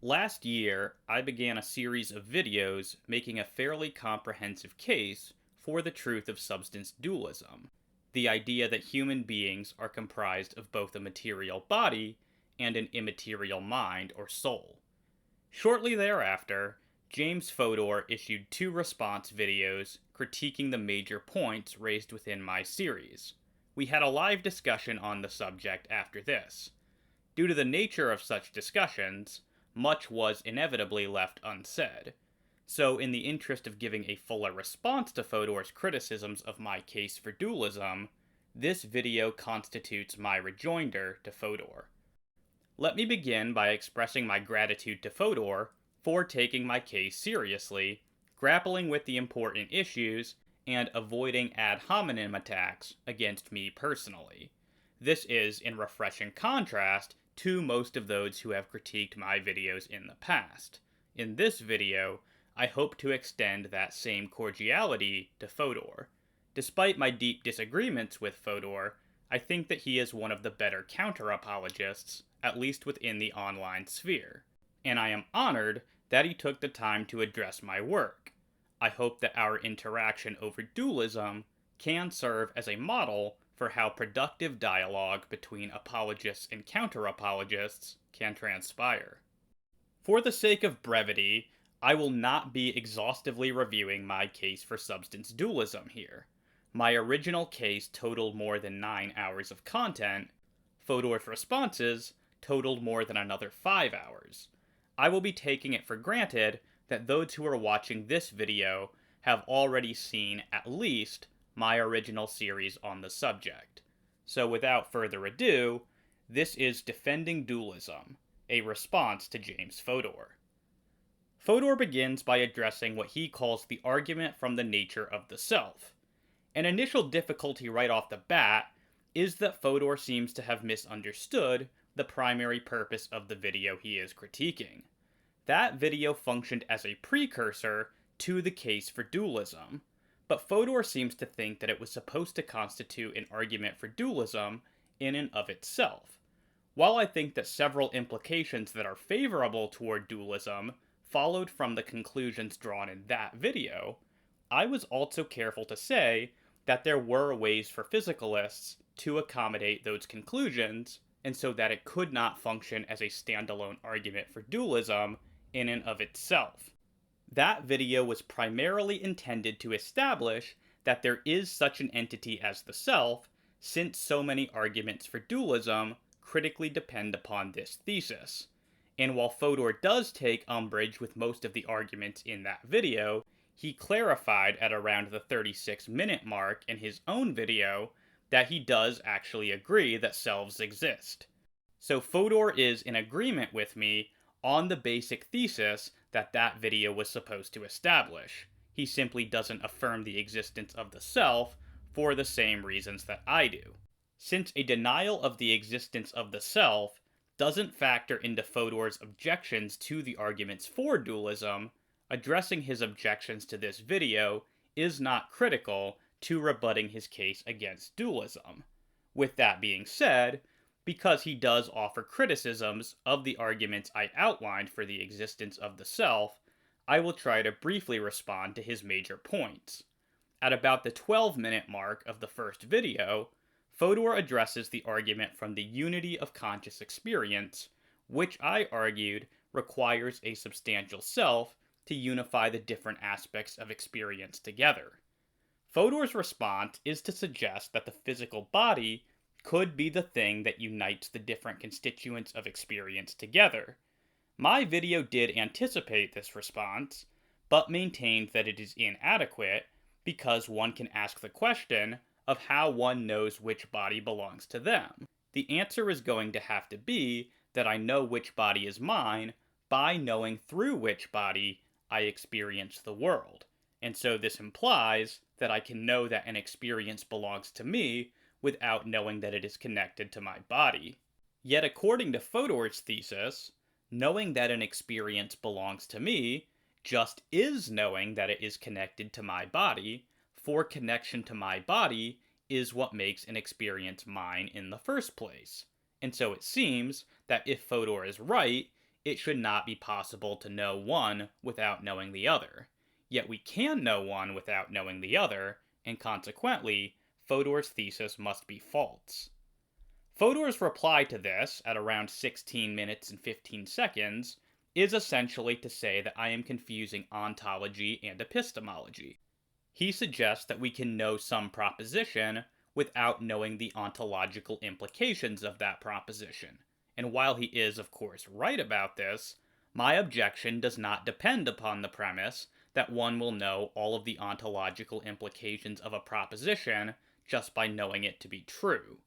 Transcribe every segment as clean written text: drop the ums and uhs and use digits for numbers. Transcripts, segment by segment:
Last year, I began a series of videos making a fairly comprehensive case for the truth of substance dualism, the idea that human beings are comprised of both a material body and an immaterial mind or soul. Shortly thereafter, James Fodor issued two response videos critiquing the major points raised within my series. We had a live discussion on the subject after this. Due to the nature of such discussions, much was inevitably left unsaid. So, in the interest of giving a fuller response to Fodor's criticisms of my case for dualism, this video constitutes my rejoinder to Fodor. Let me begin by expressing my gratitude to Fodor for taking my case seriously, grappling with the important issues, and avoiding ad hominem attacks against me personally. This is in refreshing contrast to most of those who have critiqued my videos in the past. In this video, I hope to extend that same cordiality to Fodor. Despite my deep disagreements with Fodor, I think that he is one of the better counter-apologists, at least within the online sphere, and I am honored that he took the time to address my work. I hope that our interaction over dualism can serve as a model for how productive dialogue between apologists and counter-apologists can transpire. For the sake of brevity, I will not be exhaustively reviewing my case for substance dualism here. My original case totaled more than 9 hours of content. Fodor's responses totaled more than another 5 hours. I will be taking it for granted that those who are watching this video have already seen at least my original series on the subject. So without further ado, this is Defending Dualism, a response to James Fodor. Fodor begins by addressing what he calls the argument from the nature of the self. An initial difficulty right off the bat is that Fodor seems to have misunderstood the primary purpose of the video he is critiquing. That video functioned as a precursor to the case for dualism, but Fodor seems to think that it was supposed to constitute an argument for dualism in and of itself. While I think that several implications that are favorable toward dualism followed from the conclusions drawn in that video, I was also careful to say that there were ways for physicalists to accommodate those conclusions, and so that it could not function as a standalone argument for dualism in and of itself. That video was primarily intended to establish that there is such an entity as the self, since so many arguments for dualism critically depend upon this thesis. And while Fodor does take umbrage with most of the arguments in that video, he clarified at around the 36-minute mark in his own video that he does actually agree that selves exist. So Fodor is in agreement with me on the basic thesis that that video was supposed to establish. He simply doesn't affirm the existence of the self for the same reasons that I do. Since a denial of the existence of the self doesn't factor into Fodor's objections to the arguments for dualism, addressing his objections to this video is not critical to rebutting his case against dualism. With that being said, because he does offer criticisms of the arguments I outlined for the existence of the self, I will try to briefly respond to his major points. At about the 12-minute mark of the first video, Fodor addresses the argument from the unity of conscious experience, which I argued requires a substantial self to unify the different aspects of experience together. Fodor's response is to suggest that the physical body could be the thing that unites the different constituents of experience together. My video did anticipate this response, but maintained that it is inadequate because one can ask the question of how one knows which body belongs to them. The answer is going to have to be that I know which body is mine by knowing through which body I experience the world. And so this implies that I can know that an experience belongs to me without knowing that it is connected to my body. Yet according to Fodor's thesis, knowing that an experience belongs to me just is knowing that it is connected to my body, for connection to my body is what makes an experience mine in the first place. And so it seems that if Fodor is right it should not be possible to know one without knowing the other. Yet we can know one without knowing the other, and consequently, Fodor's thesis must be false. Fodor's reply to this, at around 16 minutes and 15 seconds, is essentially to say that I am confusing ontology and epistemology. He suggests that we can know some proposition without knowing the ontological implications of that proposition. And while he is, of course, right about this, my objection does not depend upon the premise that one will know all of the ontological implications of a proposition just by knowing it to be true.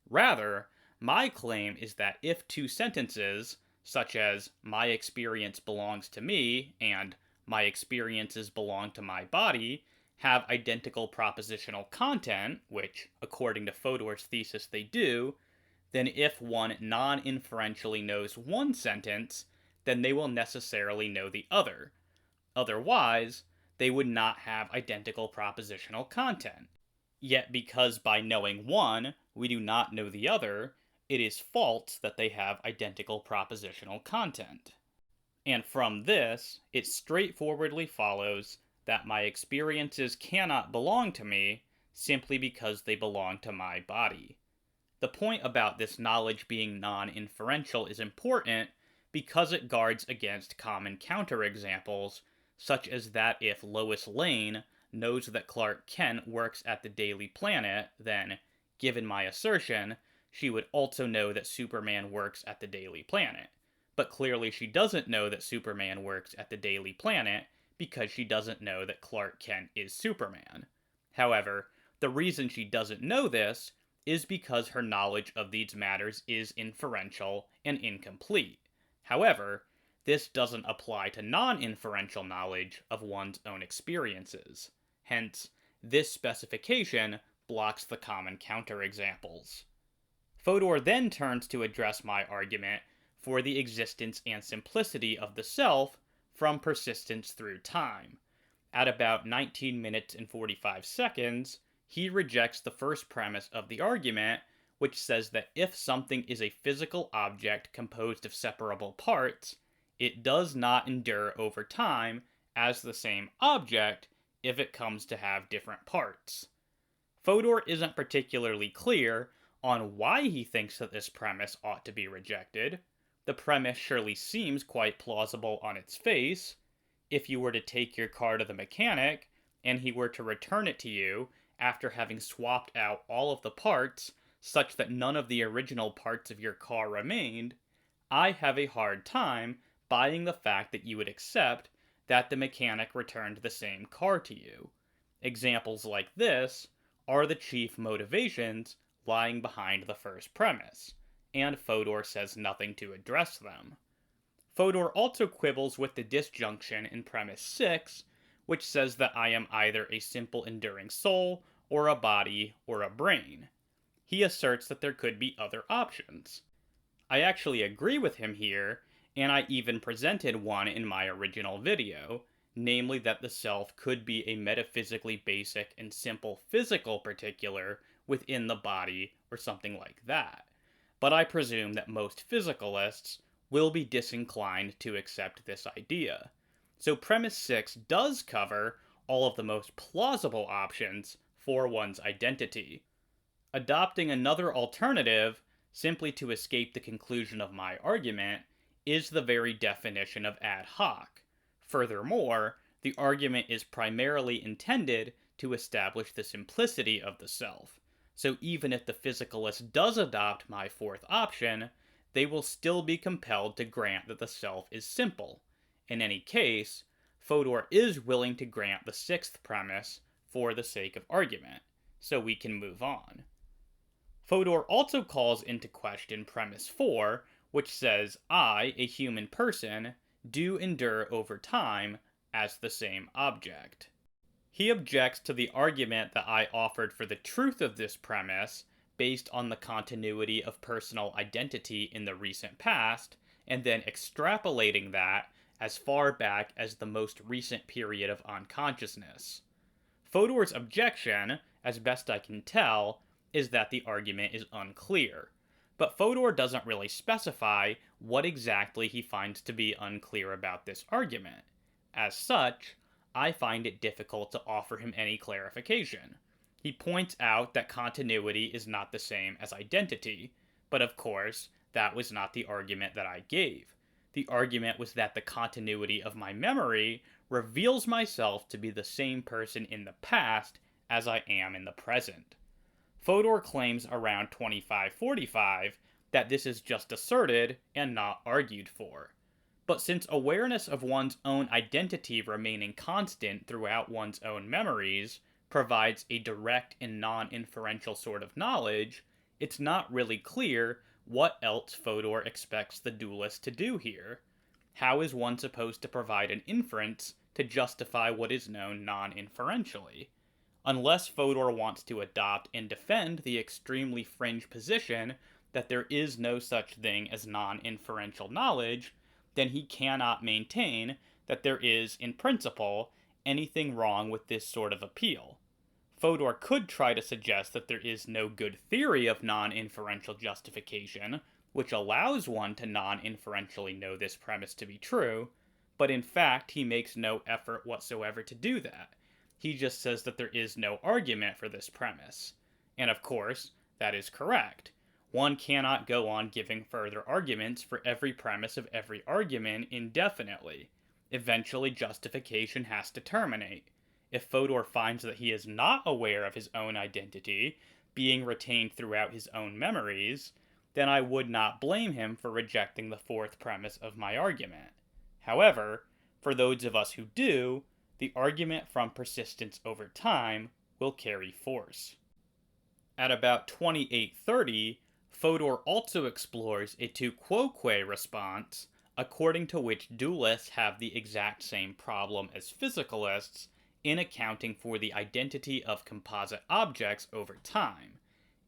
Rather, my claim is that if two sentences, such as my experience belongs to me and my experiences belong to my body, have identical propositional content, which, according to Fodor's thesis, they do, then if one non-inferentially knows one sentence, then they will necessarily know the other. Otherwise, they would not have identical propositional content. Yet because by knowing one, we do not know the other, it is false that they have identical propositional content. And from this, it straightforwardly follows that my experiences cannot belong to me simply because they belong to my body. The point about this knowledge being non-inferential is important because it guards against common counterexamples, such as that if Lois Lane knows that Clark Kent works at the Daily Planet, then, given my assertion, she would also know that Superman works at the Daily Planet. But clearly she doesn't know that Superman works at the Daily Planet because she doesn't know that Clark Kent is Superman. However, the reason she doesn't know this is because her knowledge of these matters is inferential and incomplete. However, this doesn't apply to non-inferential knowledge of one's own experiences. Hence, this specification blocks the common counterexamples. Fodor then turns to address my argument for the existence and simplicity of the self from persistence through time. At about 19 minutes and 45 seconds, he rejects the first premise of the argument, which says that if something is a physical object composed of separable parts, it does not endure over time as the same object if it comes to have different parts. Fodor isn't particularly clear on why he thinks that this premise ought to be rejected. The premise surely seems quite plausible on its face. If you were to take your car to the mechanic, and he were to return it to you after having swapped out all of the parts, such that none of the original parts of your car remained, I have a hard time buying the fact that you would accept that the mechanic returned the same car to you. Examples like this are the chief motivations lying behind the first premise, and Fodor says nothing to address them. Fodor also quibbles with the disjunction in premise 6, which says that I am either a simple enduring soul, or a body, or a brain. He asserts that there could be other options. I actually agree with him here, and I even presented one in my original video, namely that the self could be a metaphysically basic and simple physical particular within the body, or something like that. But I presume that most physicalists will be disinclined to accept this idea. So premise 6 does cover all of the most plausible options for one's identity. Adopting another alternative, simply to escape the conclusion of my argument, is the very definition of ad hoc. Furthermore, the argument is primarily intended to establish the simplicity of the self. So even if the physicalist does adopt my fourth option, they will still be compelled to grant that the self is simple. In any case, Fodor is willing to grant the sixth premise for the sake of argument, so we can move on. Fodor also calls into question premise 4, which says I, a human person, do endure over time as the same object. He objects to the argument that I offered for the truth of this premise based on the continuity of personal identity in the recent past, and then extrapolating that as far back as the most recent period of unconsciousness. Fodor's objection, as best I can tell, is that the argument is unclear. But Fodor doesn't really specify what exactly he finds to be unclear about this argument. As such, I find it difficult to offer him any clarification. He points out that continuity is not the same as identity, but of course, that was not the argument that I gave. The argument was that the continuity of my memory reveals myself to be the same person in the past as I am in the present. Fodor claims around 2545 that this is just asserted and not argued for. But since awareness of one's own identity remaining constant throughout one's own memories provides a direct and non-inferential sort of knowledge, it's not really clear what else Fodor expects the dualist to do here. How is one supposed to provide an inference to justify what is known non-inferentially? Unless Fodor wants to adopt and defend the extremely fringe position that there is no such thing as non-inferential knowledge, then he cannot maintain that there is, in principle, anything wrong with this sort of appeal. Fodor could try to suggest that there is no good theory of non-inferential justification, which allows one to non-inferentially know this premise to be true, but in fact he makes no effort whatsoever to do that. He just says that there is no argument for this premise. And of course, that is correct. One cannot go on giving further arguments for every premise of every argument indefinitely. Eventually, justification has to terminate. If Fodor finds that he is not aware of his own identity, being retained throughout his own memories, then I would not blame him for rejecting the fourth premise of my argument. However, for those of us who do, the argument from persistence over time will carry force. At about 2830, Fodor also explores a tu quoque response, according to which dualists have the exact same problem as physicalists in accounting for the identity of composite objects over time,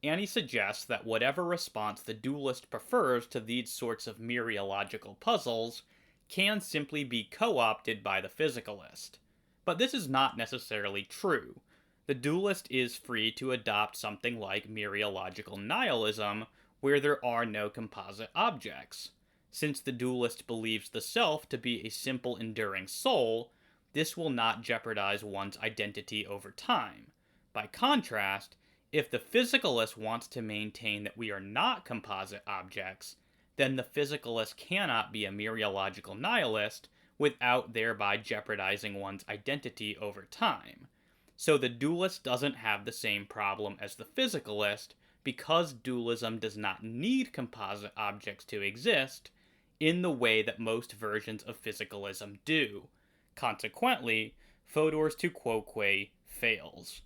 and he suggests that whatever response the dualist prefers to these sorts of mereological puzzles can simply be co-opted by the physicalist. But this is not necessarily true. The dualist is free to adopt something like mereological nihilism, where there are no composite objects. Since the dualist believes the self to be a simple enduring soul, this will not jeopardize one's identity over time. By contrast, if the physicalist wants to maintain that we are not composite objects, then the physicalist cannot be a mereological nihilist without thereby jeopardizing one's identity over time. So the dualist doesn't have the same problem as the physicalist because dualism does not need composite objects to exist in the way that most versions of physicalism do. Consequently, Fodor's tu quoque fails.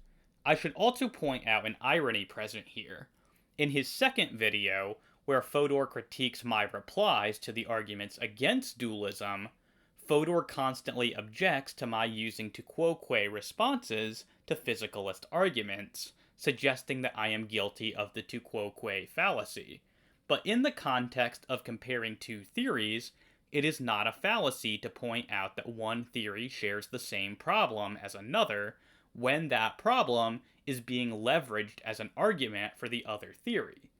I should also point out an irony present here. In his second video, where Fodor critiques my replies to the arguments against dualism, Fodor constantly objects to my using tu quoque responses to physicalist arguments, suggesting that I am guilty of the tu quoque fallacy. But in the context of comparing two theories, it is not a fallacy to point out that one theory shares the same problem as another when that problem is being leveraged as an argument for the other theory.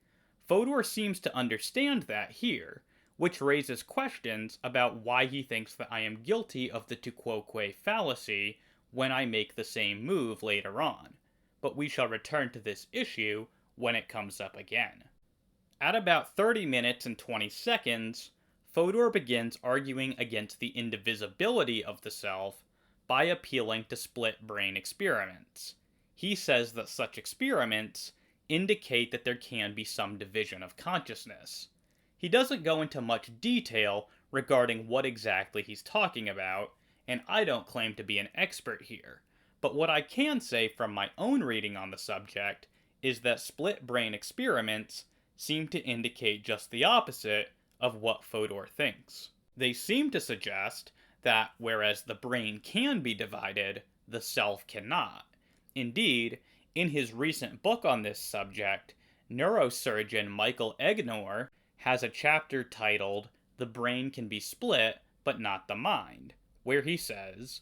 Fodor seems to understand that here, which raises questions about why he thinks that I am guilty of the tu quoque fallacy when I make the same move later on. But we shall return to this issue when it comes up again. At about 30 minutes and 20 seconds, Fodor begins arguing against the indivisibility of the self by appealing to split brain experiments. He says that such experiments indicate that there can be some division of consciousness. He doesn't go into much detail regarding what exactly he's talking about, and I don't claim to be an expert here, but what I can say from my own reading on the subject is that split brain experiments seem to indicate just the opposite of what Fodor thinks. They seem to suggest that whereas the brain can be divided, the self cannot. Indeed, in his recent book on this subject, neurosurgeon Michael Egnor has a chapter titled "The Brain Can Be Split, but Not the Mind," where he says,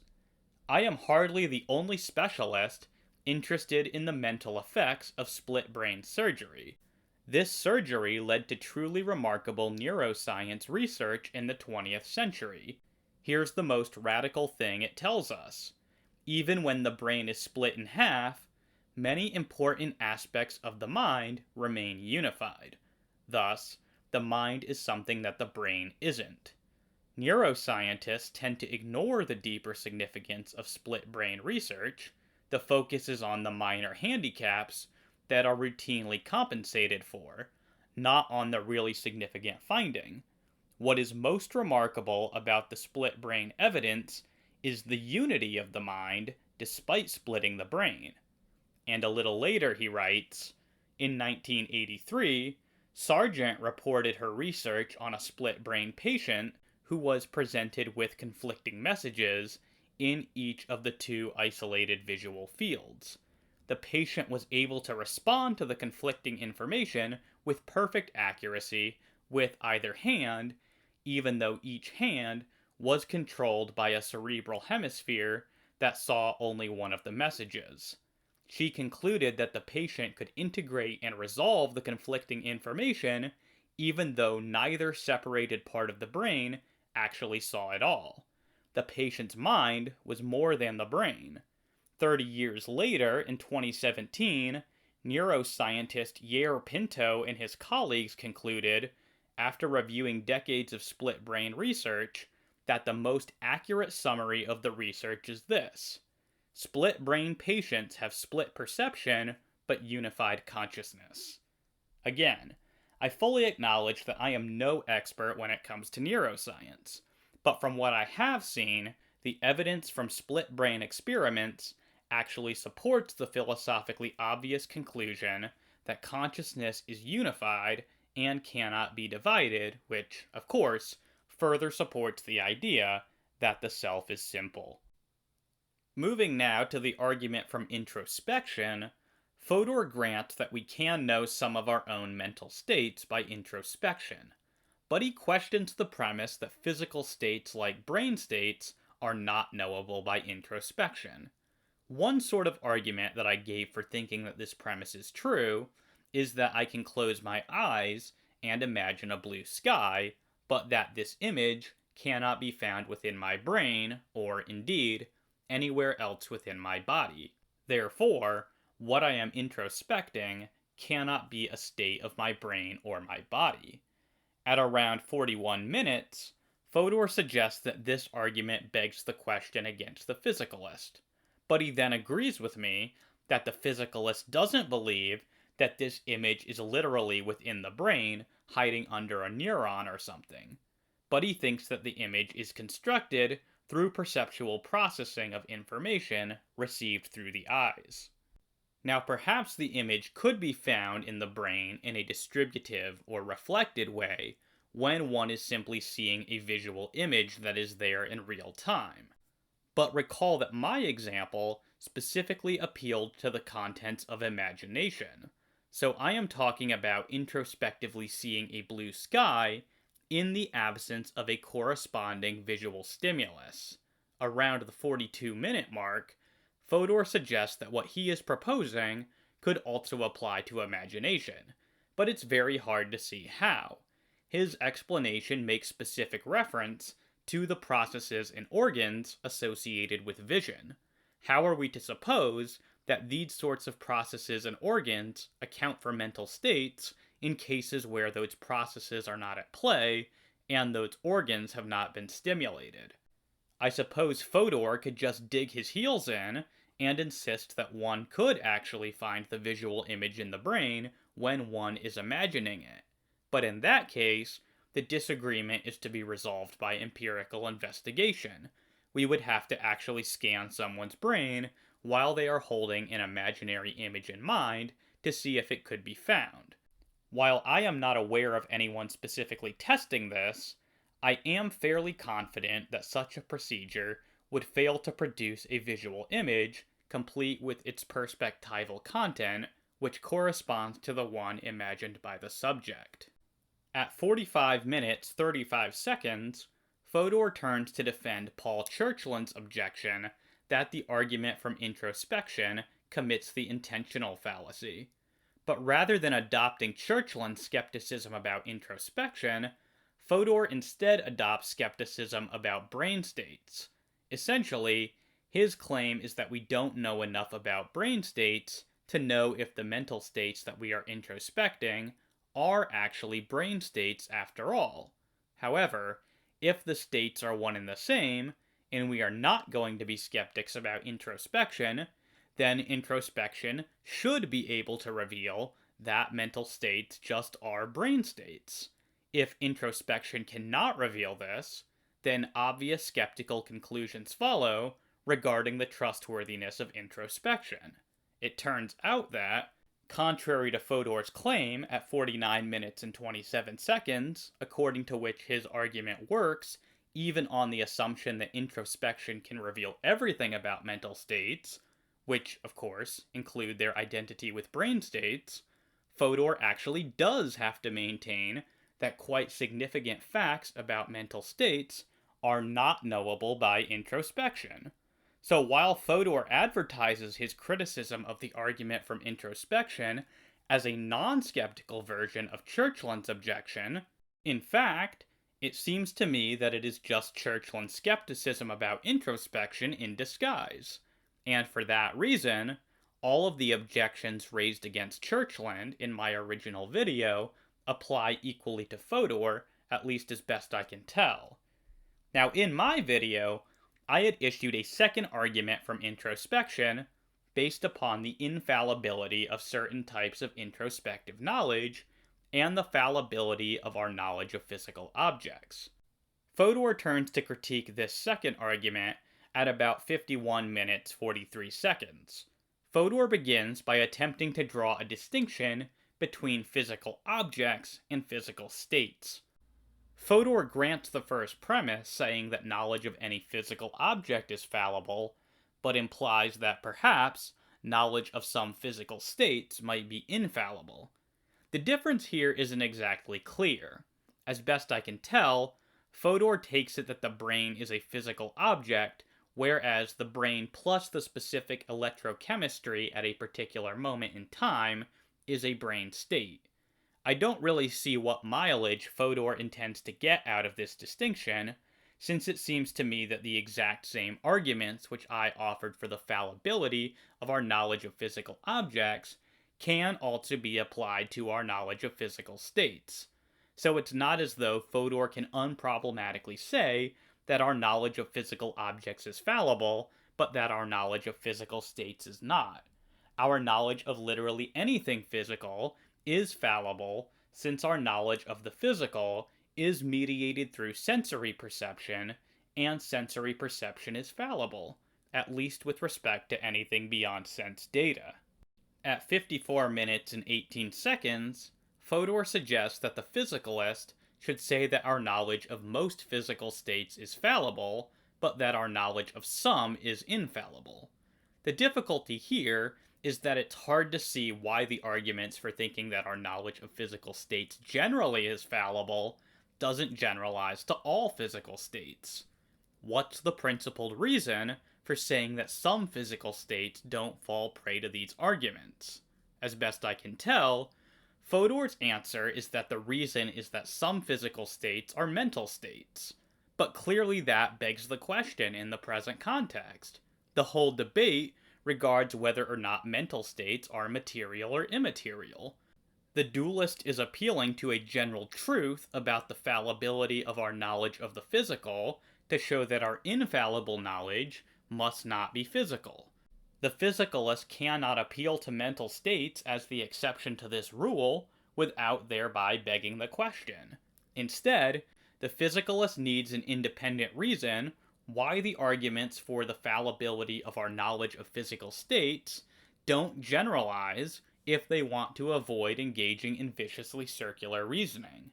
"I am hardly the only specialist interested in the mental effects of split brain surgery. This surgery led to truly remarkable neuroscience research in the 20th century. Here's the most radical thing it tells us. Even when the brain is split in half, many important aspects of the mind remain unified. Thus, the mind is something that the brain isn't. Neuroscientists tend to ignore the deeper significance of split brain research. The focus is on the minor handicaps that are routinely compensated for, not on the really significant finding. What is most remarkable about the split brain evidence is the unity of the mind despite splitting the brain. And a little later, he writes, in 1983, Sargent reported her research on a split brain patient who was presented with conflicting messages in each of the two isolated visual fields. The patient was able to respond to the conflicting information with perfect accuracy with either hand, even though each hand was controlled by a cerebral hemisphere that saw only one of the messages. She concluded that the patient could integrate and resolve the conflicting information even though neither separated part of the brain actually saw it all. The patient's mind was more than the brain. 30 years later, in 2017, neuroscientist Yair Pinto and his colleagues concluded, after reviewing decades of split brain research, that the most accurate summary of the research is this: split brain patients have split perception but unified consciousness. Again, I fully acknowledge that I am no expert when it comes to neuroscience, but from what I have seen, the evidence from split brain experiments actually supports the philosophically obvious conclusion that consciousness is unified and cannot be divided, which, of course, further supports the idea that the self is simple. Moving now to the argument from introspection, Fodor grants that we can know some of our own mental states by introspection, but he questions the premise that physical states like brain states are not knowable by introspection. One sort of argument that I gave for thinking that this premise is true is that I can close my eyes and imagine a blue sky, but that this image cannot be found within my brain, or indeed, anywhere else within my body. Therefore, what I am introspecting cannot be a state of my brain or my body. At around 41 minutes, Fodor suggests that this argument begs the question against the physicalist, but he then agrees with me that the physicalist doesn't believe that this image is literally within the brain, hiding under a neuron or something, but he thinks that the image is constructed through perceptual processing of information received through the eyes. Now, perhaps the image could be found in the brain in a distributive or reflected way when one is simply seeing a visual image that is there in real time. But recall that my example specifically appealed to the contents of imagination, so I am talking about introspectively seeing a blue sky in the absence of a corresponding visual stimulus. Around the 42-minute mark, Fodor suggests that what he is proposing could also apply to imagination, but it's very hard to see how. His explanation makes specific reference to the processes and organs associated with vision. How are we to suppose that these sorts of processes and organs account for mental states in cases where those processes are not at play and those organs have not been stimulated? I suppose Fodor could just dig his heels in and insist that one could actually find the visual image in the brain when one is imagining it. But in that case, the disagreement is to be resolved by empirical investigation. We would have to actually scan someone's brain while they are holding an imaginary image in mind to see if it could be found. While I am not aware of anyone specifically testing this, I am fairly confident that such a procedure would fail to produce a visual image complete with its perspectival content, which corresponds to the one imagined by the subject. At 45 minutes 35 seconds, Fodor turns to defend Paul Churchland's objection that the argument from introspection commits the intentional fallacy. But rather than adopting Churchland's skepticism about introspection, Fodor instead adopts skepticism about brain states. Essentially, his claim is that we don't know enough about brain states to know if the mental states that we are introspecting are actually brain states after all. However, if the states are one and the same, and we are not going to be skeptics about introspection, then introspection should be able to reveal that mental states just are brain states. If introspection cannot reveal this, then obvious skeptical conclusions follow regarding the trustworthiness of introspection. It turns out that, contrary to Fodor's claim at 49 minutes and 27 seconds, according to which his argument works even on the assumption that introspection can reveal everything about mental states, which, of course, include their identity with brain states, Fodor actually does have to maintain that quite significant facts about mental states are not knowable by introspection. So while Fodor advertises his criticism of the argument from introspection as a non-skeptical version of Churchland's objection, in fact, it seems to me that it is just Churchland's skepticism about introspection in disguise. And for that reason, all of the objections raised against Churchland in my original video apply equally to Fodor, at least as best I can tell. Now, in my video, I had issued a second argument from introspection based upon the infallibility of certain types of introspective knowledge and the fallibility of our knowledge of physical objects. Fodor turns to critique this second argument at about 51 minutes 43 seconds. Fodor begins by attempting to draw a distinction between physical objects and physical states. Fodor grants the first premise, saying that knowledge of any physical object is fallible, but implies that perhaps knowledge of some physical states might be infallible. The difference here isn't exactly clear. As best I can tell, Fodor takes it that the brain is a physical object, whereas the brain plus the specific electrochemistry at a particular moment in time is a brain state. I don't really see what mileage Fodor intends to get out of this distinction, since it seems to me that the exact same arguments which I offered for the fallibility of our knowledge of physical objects can also be applied to our knowledge of physical states. So it's not as though Fodor can unproblematically say that our knowledge of physical objects is fallible, but that our knowledge of physical states is not. Our knowledge of literally anything physical is fallible, since our knowledge of the physical is mediated through sensory perception, and sensory perception is fallible, at least with respect to anything beyond sense data. At 54 minutes and 18 seconds, Fodor suggests that the physicalist should say that our knowledge of most physical states is fallible, but that our knowledge of some is infallible. The difficulty here is that it's hard to see why the arguments for thinking that our knowledge of physical states generally is fallible doesn't generalize to all physical states. What's the principled reason for saying that some physical states don't fall prey to these arguments? As best I can tell, Fodor's answer is that the reason is that some physical states are mental states. But clearly that begs the question in the present context. The whole debate regards whether or not mental states are material or immaterial. The dualist is appealing to a general truth about the fallibility of our knowledge of the physical to show that our infallible knowledge must not be physical. The physicalist cannot appeal to mental states as the exception to this rule without thereby begging the question. Instead, the physicalist needs an independent reason why the arguments for the fallibility of our knowledge of physical states don't generalize if they want to avoid engaging in viciously circular reasoning.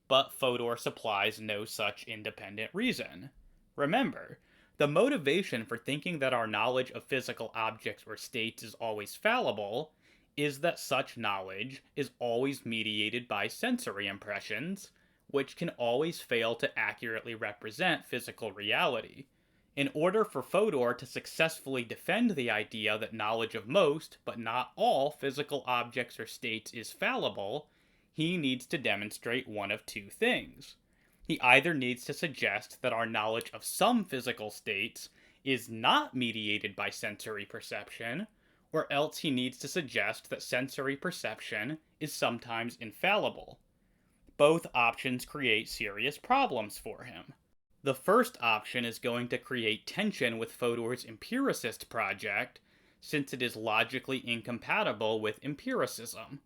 But Fodor supplies no such independent reason. Remember, the motivation for thinking that our knowledge of physical objects or states is always fallible is that such knowledge is always mediated by sensory impressions, which can always fail to accurately represent physical reality. In order for Fodor to successfully defend the idea that knowledge of most, but not all, physical objects or states is fallible, he needs to demonstrate one of two things. He either needs to suggest that our knowledge of some physical states is not mediated by sensory perception, or else he needs to suggest that sensory perception is sometimes infallible. Both options create serious problems for him. The first option is going to create tension with Fodor's empiricist project, since it is logically incompatible with empiricism.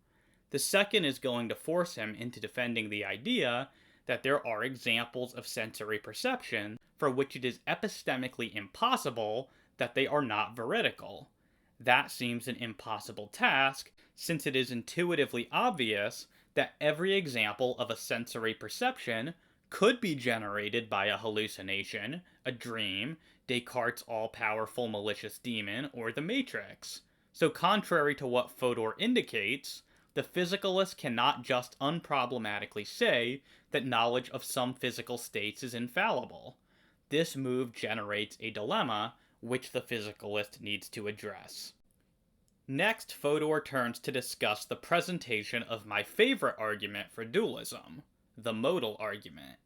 The second is going to force him into defending the idea that there are examples of sensory perception for which it is epistemically impossible that they are not veridical. That seems an impossible task, since it is intuitively obvious that every example of a sensory perception could be generated by a hallucination, a dream, Descartes' all-powerful malicious demon, or the Matrix. So contrary to what Fodor indicates, the physicalist cannot just unproblematically say that knowledge of some physical states is infallible. This move generates a dilemma which the physicalist needs to address. Next, Fodor turns to discuss the presentation of my favorite argument for dualism, the modal argument.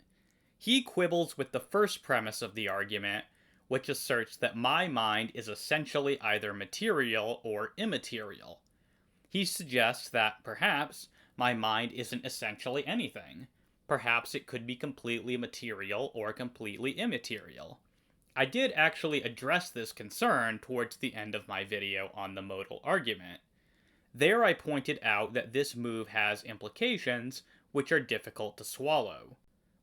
He quibbles with the first premise of the argument, which asserts that my mind is essentially either material or immaterial. He suggests that, perhaps, my mind isn't essentially anything. Perhaps it could be completely material or completely immaterial. I did actually address this concern towards the end of my video on the modal argument. There I pointed out that this move has implications which are difficult to swallow.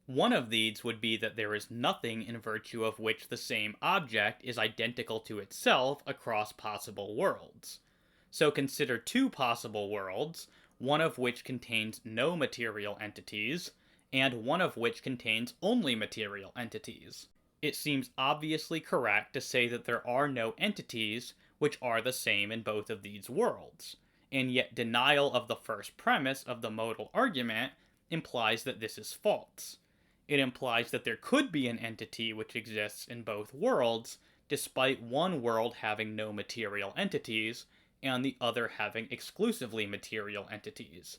One of these would be that there is nothing in virtue of which the same object is identical to itself across possible worlds. So consider two possible worlds, one of which contains no material entities, and one of which contains only material entities. It seems obviously correct to say that there are no entities which are the same in both of these worlds, and yet denial of the first premise of the modal argument implies that this is false. It implies that there could be an entity which exists in both worlds, despite one world having no material entities, and the other having exclusively material entities.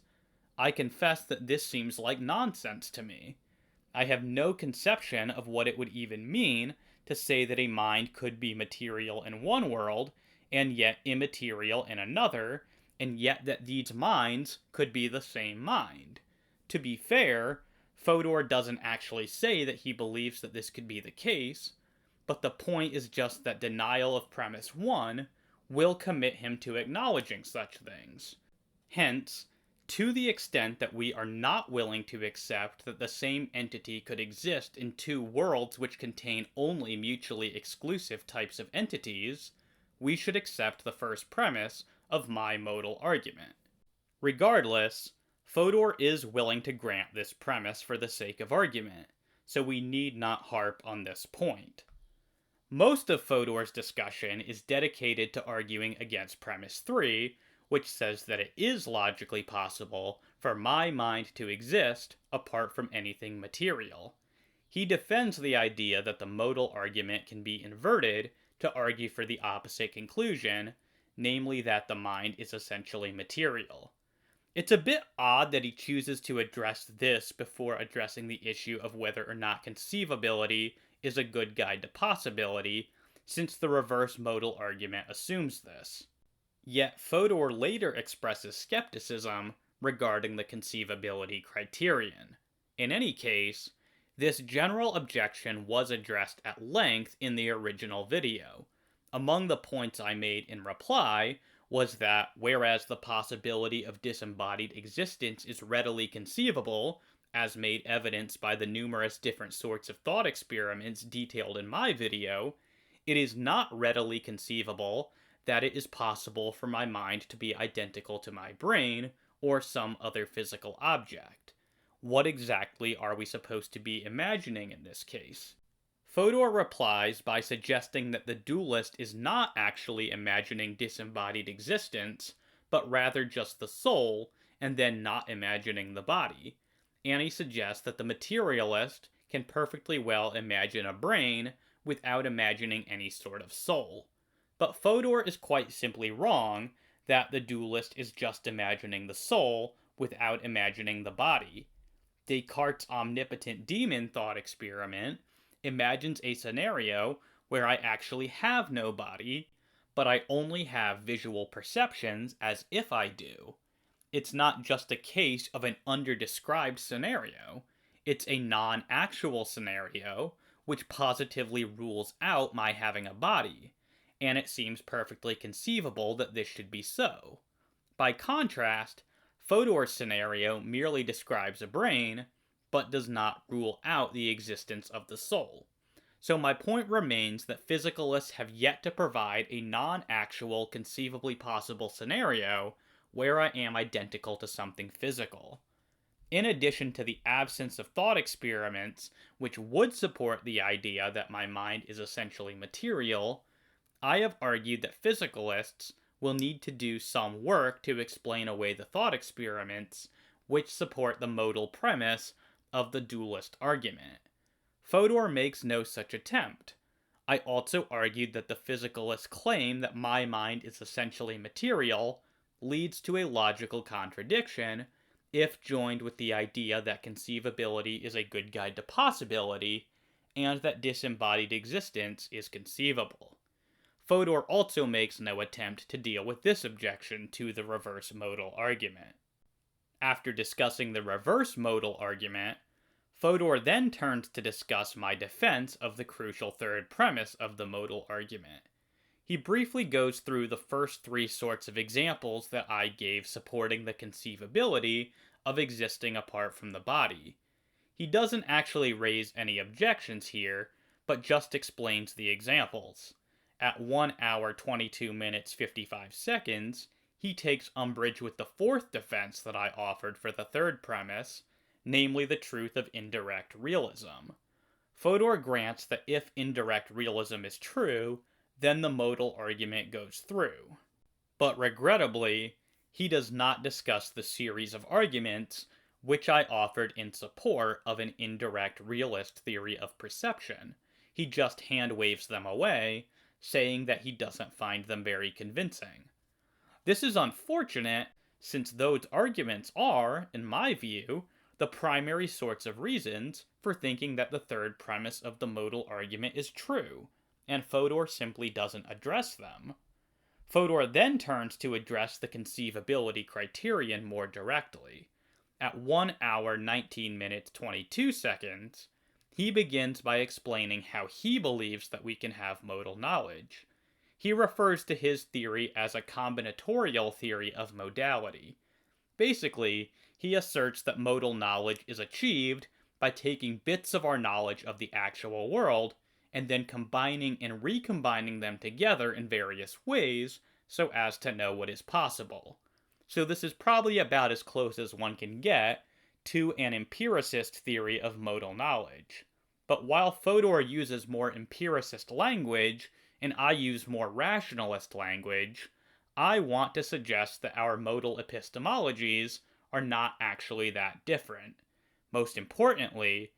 I confess that this seems like nonsense to me. I have no conception of what it would even mean to say that a mind could be material in one world, and yet immaterial in another, and yet that these minds could be the same mind. To be fair, Fodor doesn't actually say that he believes that this could be the case, but the point is just that denial of premise 1 will commit him to acknowledging such things. Hence, to the extent that we are not willing to accept that the same entity could exist in two worlds which contain only mutually exclusive types of entities, we should accept the first premise of my modal argument. Regardless, Fodor is willing to grant this premise for the sake of argument, so we need not harp on this point. Most of Fodor's discussion is dedicated to arguing against premise 3, which says that it is logically possible for my mind to exist apart from anything material. He defends the idea that the modal argument can be inverted to argue for the opposite conclusion, namely that the mind is essentially material. It's a bit odd that he chooses to address this before addressing the issue of whether or not conceivability is a good guide to possibility, since the reverse modal argument assumes this. Yet Fodor later expresses skepticism regarding the conceivability criterion. In any case, this general objection was addressed at length in the original video. Among the points I made in reply was that whereas the possibility of disembodied existence is readily conceivable, as made evidenced by the numerous different sorts of thought experiments detailed in my video, it is not readily conceivable that it is possible for my mind to be identical to my brain or some other physical object. What exactly are we supposed to be imagining in this case? Fodor replies by suggesting that the dualist is not actually imagining disembodied existence, but rather just the soul, and then not imagining the body. And he suggests that the materialist can perfectly well imagine a brain without imagining any sort of soul. But Fodor is quite simply wrong that the dualist is just imagining the soul without imagining the body. Descartes' omnipotent demon thought experiment imagines a scenario where I actually have no body, but I only have visual perceptions as if I do. It's not just a case of an underdescribed scenario, it's a non actual scenario which positively rules out my having a body, and it seems perfectly conceivable that this should be so. By contrast, Fodor's scenario merely describes a brain, but does not rule out the existence of the soul. So my point remains that physicalists have yet to provide a non-actual, conceivably possible scenario where I am identical to something physical. In addition to the absence of thought experiments, which would support the idea that my mind is essentially material, I have argued that physicalists will need to do some work to explain away the thought experiments which support the modal premise of the dualist argument. Fodor makes no such attempt. I also argued that the physicalist claim that my mind is essentially material leads to a logical contradiction if joined with the idea that conceivability is a good guide to possibility and that disembodied existence is conceivable. Fodor also makes no attempt to deal with this objection to the reverse modal argument. After discussing the reverse modal argument, Fodor then turns to discuss my defense of the crucial third premise of the modal argument. He briefly goes through the first three sorts of examples that I gave supporting the conceivability of existing apart from the body. He doesn't actually raise any objections here, but just explains the examples. At 1 hour 22 minutes 55 seconds, he takes umbrage with the fourth defense that I offered for the third premise, namely the truth of indirect realism. Fodor grants that if indirect realism is true, then the modal argument goes through. But regrettably, he does not discuss the series of arguments which I offered in support of an indirect realist theory of perception. He just hand waves them away, saying that he doesn't find them very convincing. This is unfortunate, since those arguments are, in my view, the primary sorts of reasons for thinking that the third premise of the modal argument is true, and Fodor simply doesn't address them. Fodor then turns to address the conceivability criterion more directly. At 1 hour 19 minutes 22 seconds, he begins by explaining how he believes that we can have modal knowledge. He refers to his theory as a combinatorial theory of modality. Basically, he asserts that modal knowledge is achieved by taking bits of our knowledge of the actual world and then combining and recombining them together in various ways so as to know what is possible. So this is probably about as close as one can get to an empiricist theory of modal knowledge. But while Fodor uses more empiricist language and I use more rationalist language, I want to suggest that our modal epistemologies are not actually that different. Most importantly,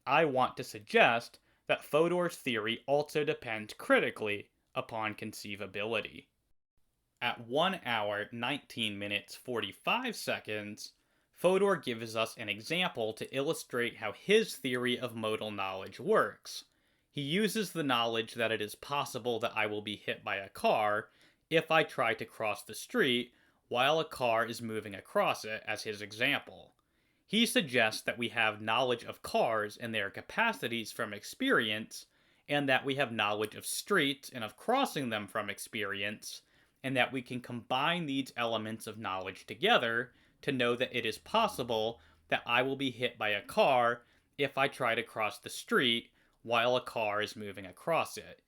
I want to suggest that Fodor's theory also depends critically upon conceivability. At 1 hour 19 minutes 45 seconds, Fodor gives us an example to illustrate how his theory of modal knowledge works. He uses the knowledge that it is possible that I will be hit by a car if I try to cross the street while a car is moving across it as his example. He suggests that we have knowledge of cars and their capacities from experience, and that we have knowledge of streets and of crossing them from experience, and that we can combine these elements of knowledge together to know that it is possible that I will be hit by a car if I try to cross the street while a car is moving across it.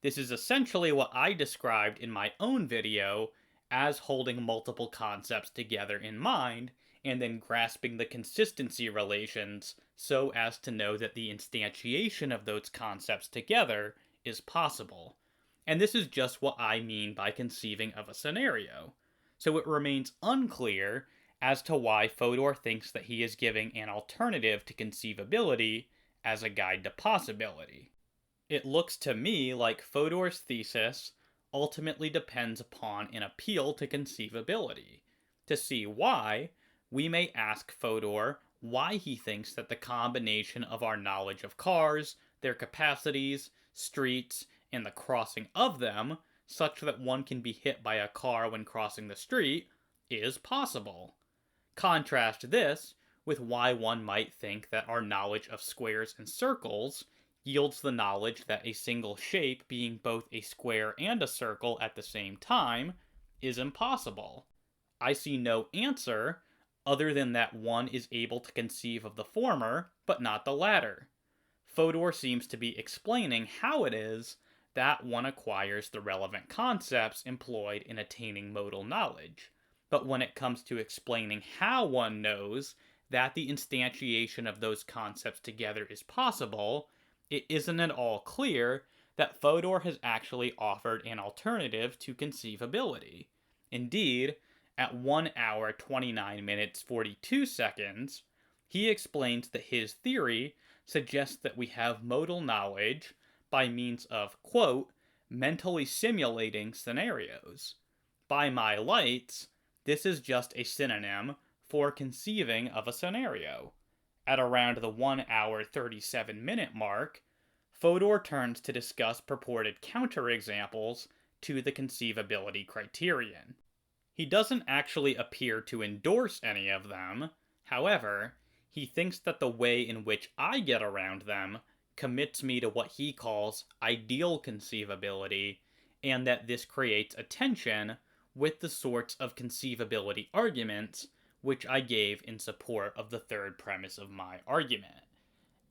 This is essentially what I described in my own video as holding multiple concepts together in mind and then grasping the consistency relations so as to know that the instantiation of those concepts together is possible. And this is just what I mean by conceiving of a scenario. So it remains unclear as to why Fodor thinks that he is giving an alternative to conceivability as a guide to possibility. It looks to me like Fodor's thesis ultimately depends upon an appeal to conceivability. To see why, we may ask Fodor why he thinks that the combination of our knowledge of cars, their capacities, streets, and the crossing of them, such that one can be hit by a car when crossing the street, is possible. Contrast this with why one might think that our knowledge of squares and circles yields the knowledge that a single shape being both a square and a circle at the same time is impossible. I see no answer other than that one is able to conceive of the former, but not the latter. Fodor seems to be explaining how it is that one acquires the relevant concepts employed in attaining modal knowledge. But when it comes to explaining how one knows that the instantiation of those concepts together is possible, it isn't at all clear that Fodor has actually offered an alternative to conceivability. Indeed, at 1 hour 29 minutes 42 seconds, he explains that his theory suggests that we have modal knowledge by means of, quote, mentally simulating scenarios. By my lights, this is just a synonym for conceiving of a scenario. At around the 1 hour 37-minute mark, Fodor turns to discuss purported counterexamples to the conceivability criterion. He doesn't actually appear to endorse any of them, however, he thinks that the way in which I get around them commits me to what he calls ideal conceivability, and that this creates a tension with the sorts of conceivability arguments which I gave in support of the third premise of my argument.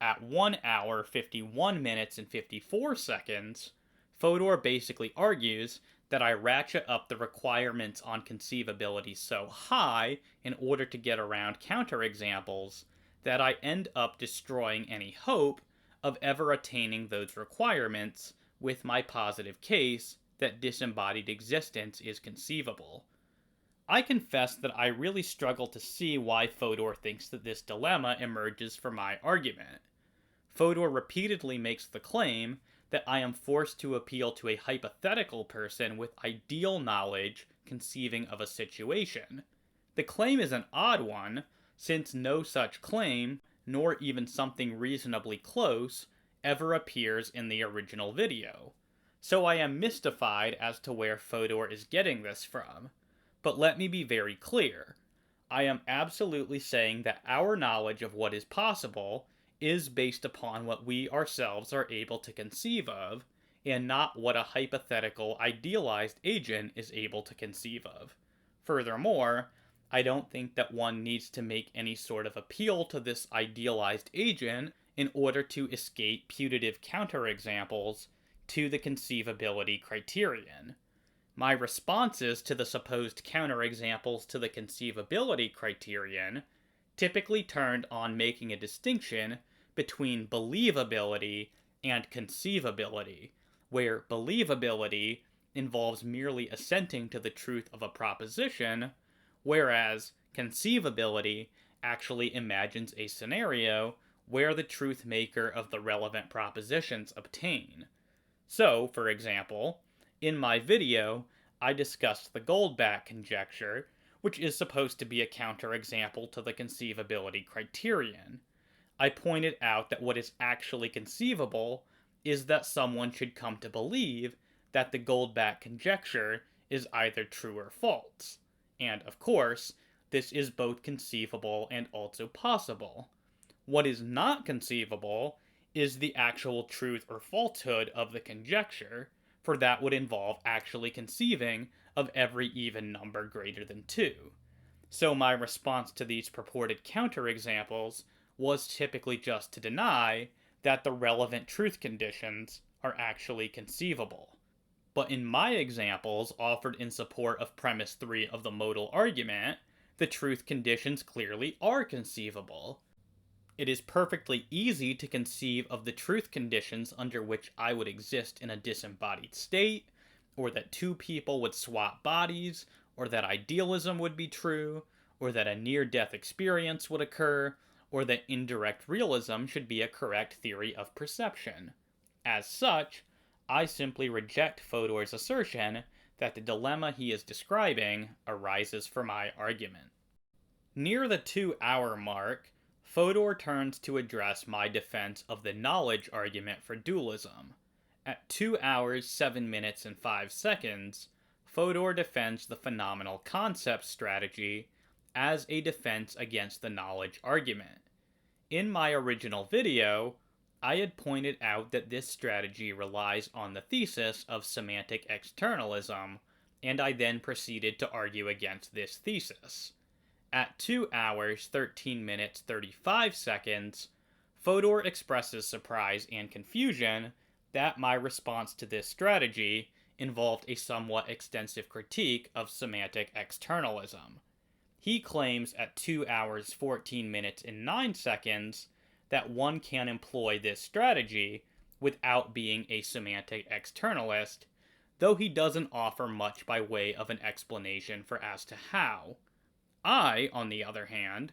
At 1 hour 51 minutes and 54 seconds, Fodor basically argues that I ratchet up the requirements on conceivability so high in order to get around counterexamples that I end up destroying any hope of ever attaining those requirements with my positive case that disembodied existence is conceivable. I confess that I really struggle to see why Fodor thinks that this dilemma emerges from my argument. Fodor repeatedly makes the claim that I am forced to appeal to a hypothetical person with ideal knowledge conceiving of a situation. The claim is an odd one, since no such claim, nor even something reasonably close, ever appears in the original video. So I am mystified as to where Fodor is getting this from. But let me be very clear. I am absolutely saying that our knowledge of what is possible is based upon what we ourselves are able to conceive of, and not what a hypothetical idealized agent is able to conceive of. Furthermore, I don't think that one needs to make any sort of appeal to this idealized agent in order to escape putative counterexamples to the conceivability criterion. My responses to the supposed counterexamples to the conceivability criterion typically turned on making a distinction between believability and conceivability, where believability involves merely assenting to the truth of a proposition, whereas conceivability actually imagines a scenario where the truth maker of the relevant propositions obtain. So, for example, in my video, I discussed the Goldbach conjecture, which is supposed to be a counterexample to the conceivability criterion. I pointed out that what is actually conceivable is that someone should come to believe that the Goldbach conjecture is either true or false. And, of course, this is both conceivable and also possible. What is not conceivable is the actual truth or falsehood of the conjecture, for that would involve actually conceiving of every even number greater than 2. So my response to these purported counterexamples was typically just to deny that the relevant truth conditions are actually conceivable. But in my examples offered in support of premise 3 of the modal argument, the truth conditions clearly are conceivable. It is perfectly easy to conceive of the truth conditions under which I would exist in a disembodied state, or that two people would swap bodies, or that idealism would be true, or that a near-death experience would occur, or that indirect realism should be a correct theory of perception. As such, I simply reject Fodor's assertion that the dilemma he is describing arises from my argument. Near the 2-hour mark, Fodor turns to address my defense of the knowledge argument for dualism. At 2 hours, 7 minutes, and 5 seconds, Fodor defends the phenomenal concept strategy as a defense against the knowledge argument. In my original video, I had pointed out that this strategy relies on the thesis of semantic externalism, and I then proceeded to argue against this thesis. At 2 hours, 13 minutes, 35 seconds, Fodor expresses surprise and confusion that my response to this strategy involved a somewhat extensive critique of semantic externalism. He claims at 2 hours, 14 minutes, and 9 seconds that one can employ this strategy without being a semantic externalist, though he doesn't offer much by way of an explanation for as to how. I, on the other hand,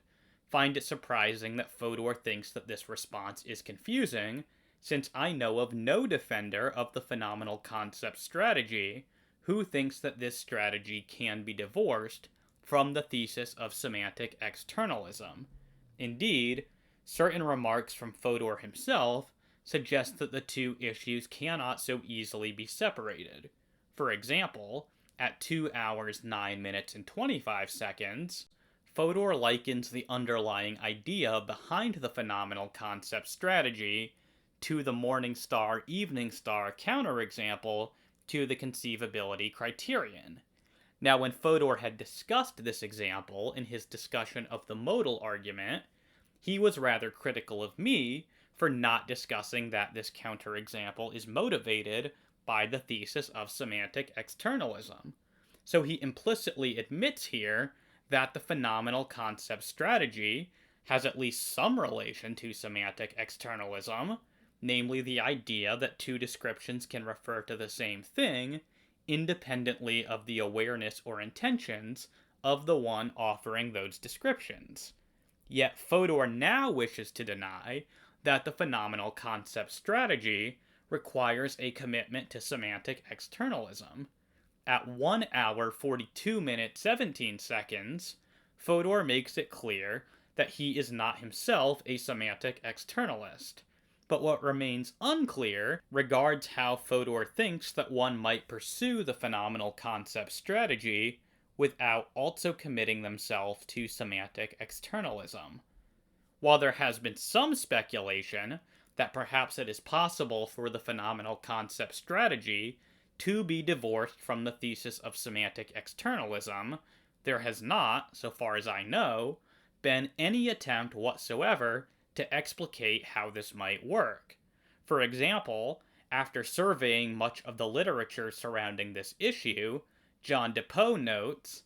find it surprising that Fodor thinks that this response is confusing, since I know of no defender of the phenomenal concept strategy who thinks that this strategy can be divorced from the thesis of semantic externalism. Indeed, certain remarks from Fodor himself suggest that the two issues cannot so easily be separated. For example, at 2 hours, 9 minutes, and 25 seconds, Fodor likens the underlying idea behind the phenomenal concept strategy to the morning star evening star counterexample to the conceivability criterion. Now, when Fodor had discussed this example in his discussion of the modal argument, he was rather critical of me for not discussing that this counterexample is motivated by the thesis of semantic externalism. So he implicitly admits here that the phenomenal concept strategy has at least some relation to semantic externalism, namely the idea that two descriptions can refer to the same thing independently of the awareness or intentions of the one offering those descriptions. Yet Fodor now wishes to deny that the phenomenal concept strategy requires a commitment to semantic externalism. At 1 hour, 42 minutes, 17 seconds, Fodor makes it clear that he is not himself a semantic externalist. But what remains unclear regards how Fodor thinks that one might pursue the phenomenal concept strategy without also committing themselves to semantic externalism. While there has been some speculation that perhaps it is possible for the phenomenal concept strategy to be divorced from the thesis of semantic externalism, there has not, so far as I know, been any attempt whatsoever to explicate how this might work. For example, after surveying much of the literature surrounding this issue, John DePoe notes,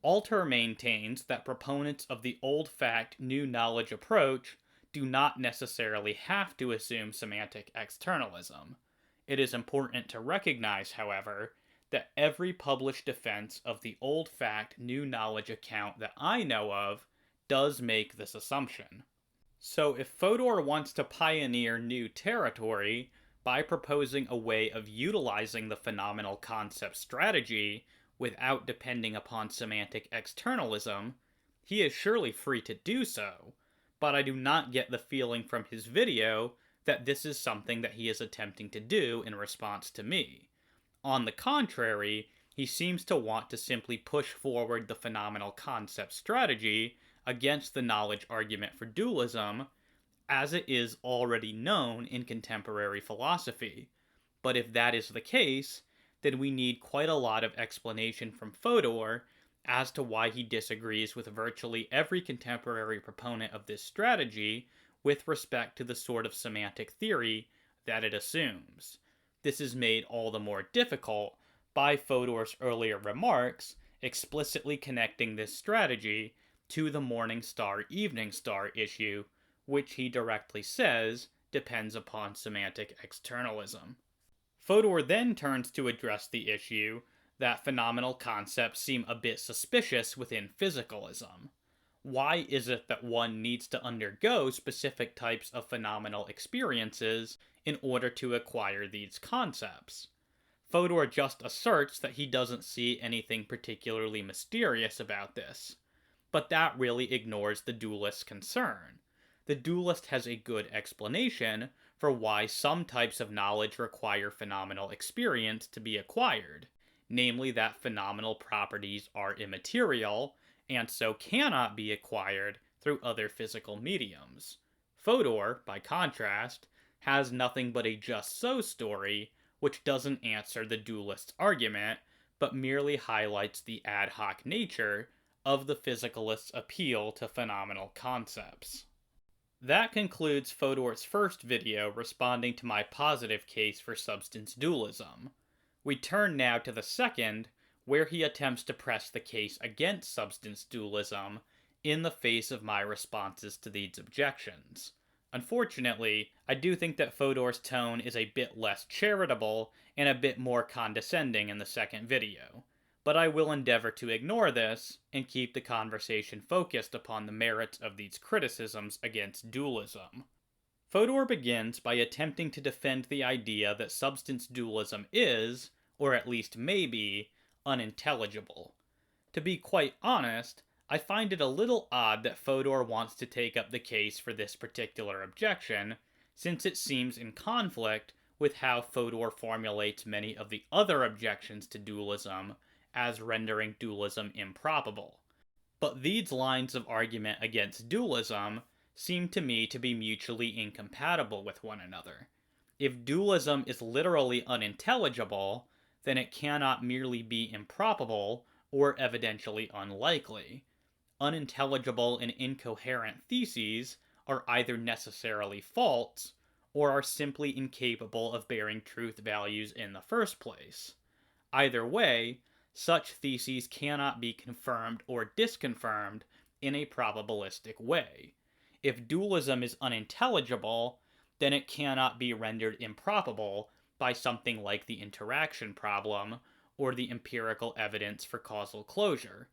Alter maintains that proponents of the old fact, new knowledge approach do not necessarily have to assume semantic externalism. It is important to recognize, however, that every published defense of the old fact, new knowledge account that I know of does make this assumption. So if Fodor wants to pioneer new territory by proposing a way of utilizing the phenomenal concept strategy without depending upon semantic externalism, he is surely free to do so, but I do not get the feeling from his video that this is something that he is attempting to do in response to me. On the contrary, he seems to want to simply push forward the phenomenal concept strategy against the knowledge argument for dualism, as it is already known in contemporary philosophy. But if that is the case, then we need quite a lot of explanation from Fodor as to why he disagrees with virtually every contemporary proponent of this strategy with respect to the sort of semantic theory that it assumes. This is made all the more difficult by Fodor's earlier remarks explicitly connecting this strategy to the morning star evening star issue, which he directly says depends upon semantic externalism. Fodor then turns to address the issue that phenomenal concepts seem a bit suspicious within physicalism. Why is it that one needs to undergo specific types of phenomenal experiences in order to acquire these concepts? Fodor just asserts that he doesn't see anything particularly mysterious about this, but that really ignores the dualist's concern. The dualist has a good explanation for why some types of knowledge require phenomenal experience to be acquired, namely that phenomenal properties are immaterial and so cannot be acquired through other physical mediums. Fodor, by contrast, has nothing but a just so story which doesn't answer the dualist's argument, but merely highlights the ad hoc nature of the physicalist's appeal to phenomenal concepts. That concludes Fodor's first video responding to my positive case for substance dualism. We turn now to the second, where he attempts to press the case against substance dualism in the face of my responses to these objections. Unfortunately, I do think that Fodor's tone is a bit less charitable and a bit more condescending in the second video, but I will endeavor to ignore this and keep the conversation focused upon the merits of these criticisms against dualism. Fodor begins by attempting to defend the idea that substance dualism is, or at least may be, unintelligible. To be quite honest, I find it a little odd that Fodor wants to take up the case for this particular objection, since it seems in conflict with how Fodor formulates many of the other objections to dualism as rendering dualism improbable. But these lines of argument against dualism seem to me to be mutually incompatible with one another. If dualism is literally unintelligible, then it cannot merely be improbable or evidentially unlikely. Unintelligible and incoherent theses are either necessarily false or are simply incapable of bearing truth values in the first place. Either way, such theses cannot be confirmed or disconfirmed in a probabilistic way. If dualism is unintelligible, then it cannot be rendered improbable by something like the interaction problem or the empirical evidence for causal closure.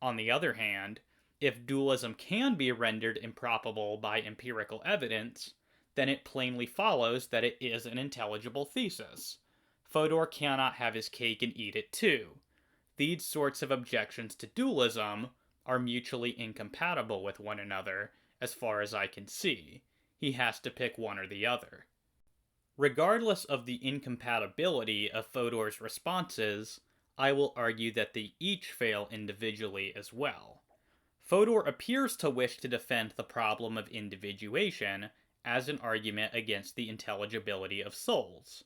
On the other hand, if dualism can be rendered improbable by empirical evidence, then it plainly follows that it is an intelligible thesis. Fodor cannot have his cake and eat it too. These sorts of objections to dualism are mutually incompatible with one another, as far as I can see. He has to pick one or the other. Regardless of the incompatibility of Fodor's responses, I will argue that they each fail individually as well. Fodor appears to wish to defend the problem of individuation as an argument against the intelligibility of souls.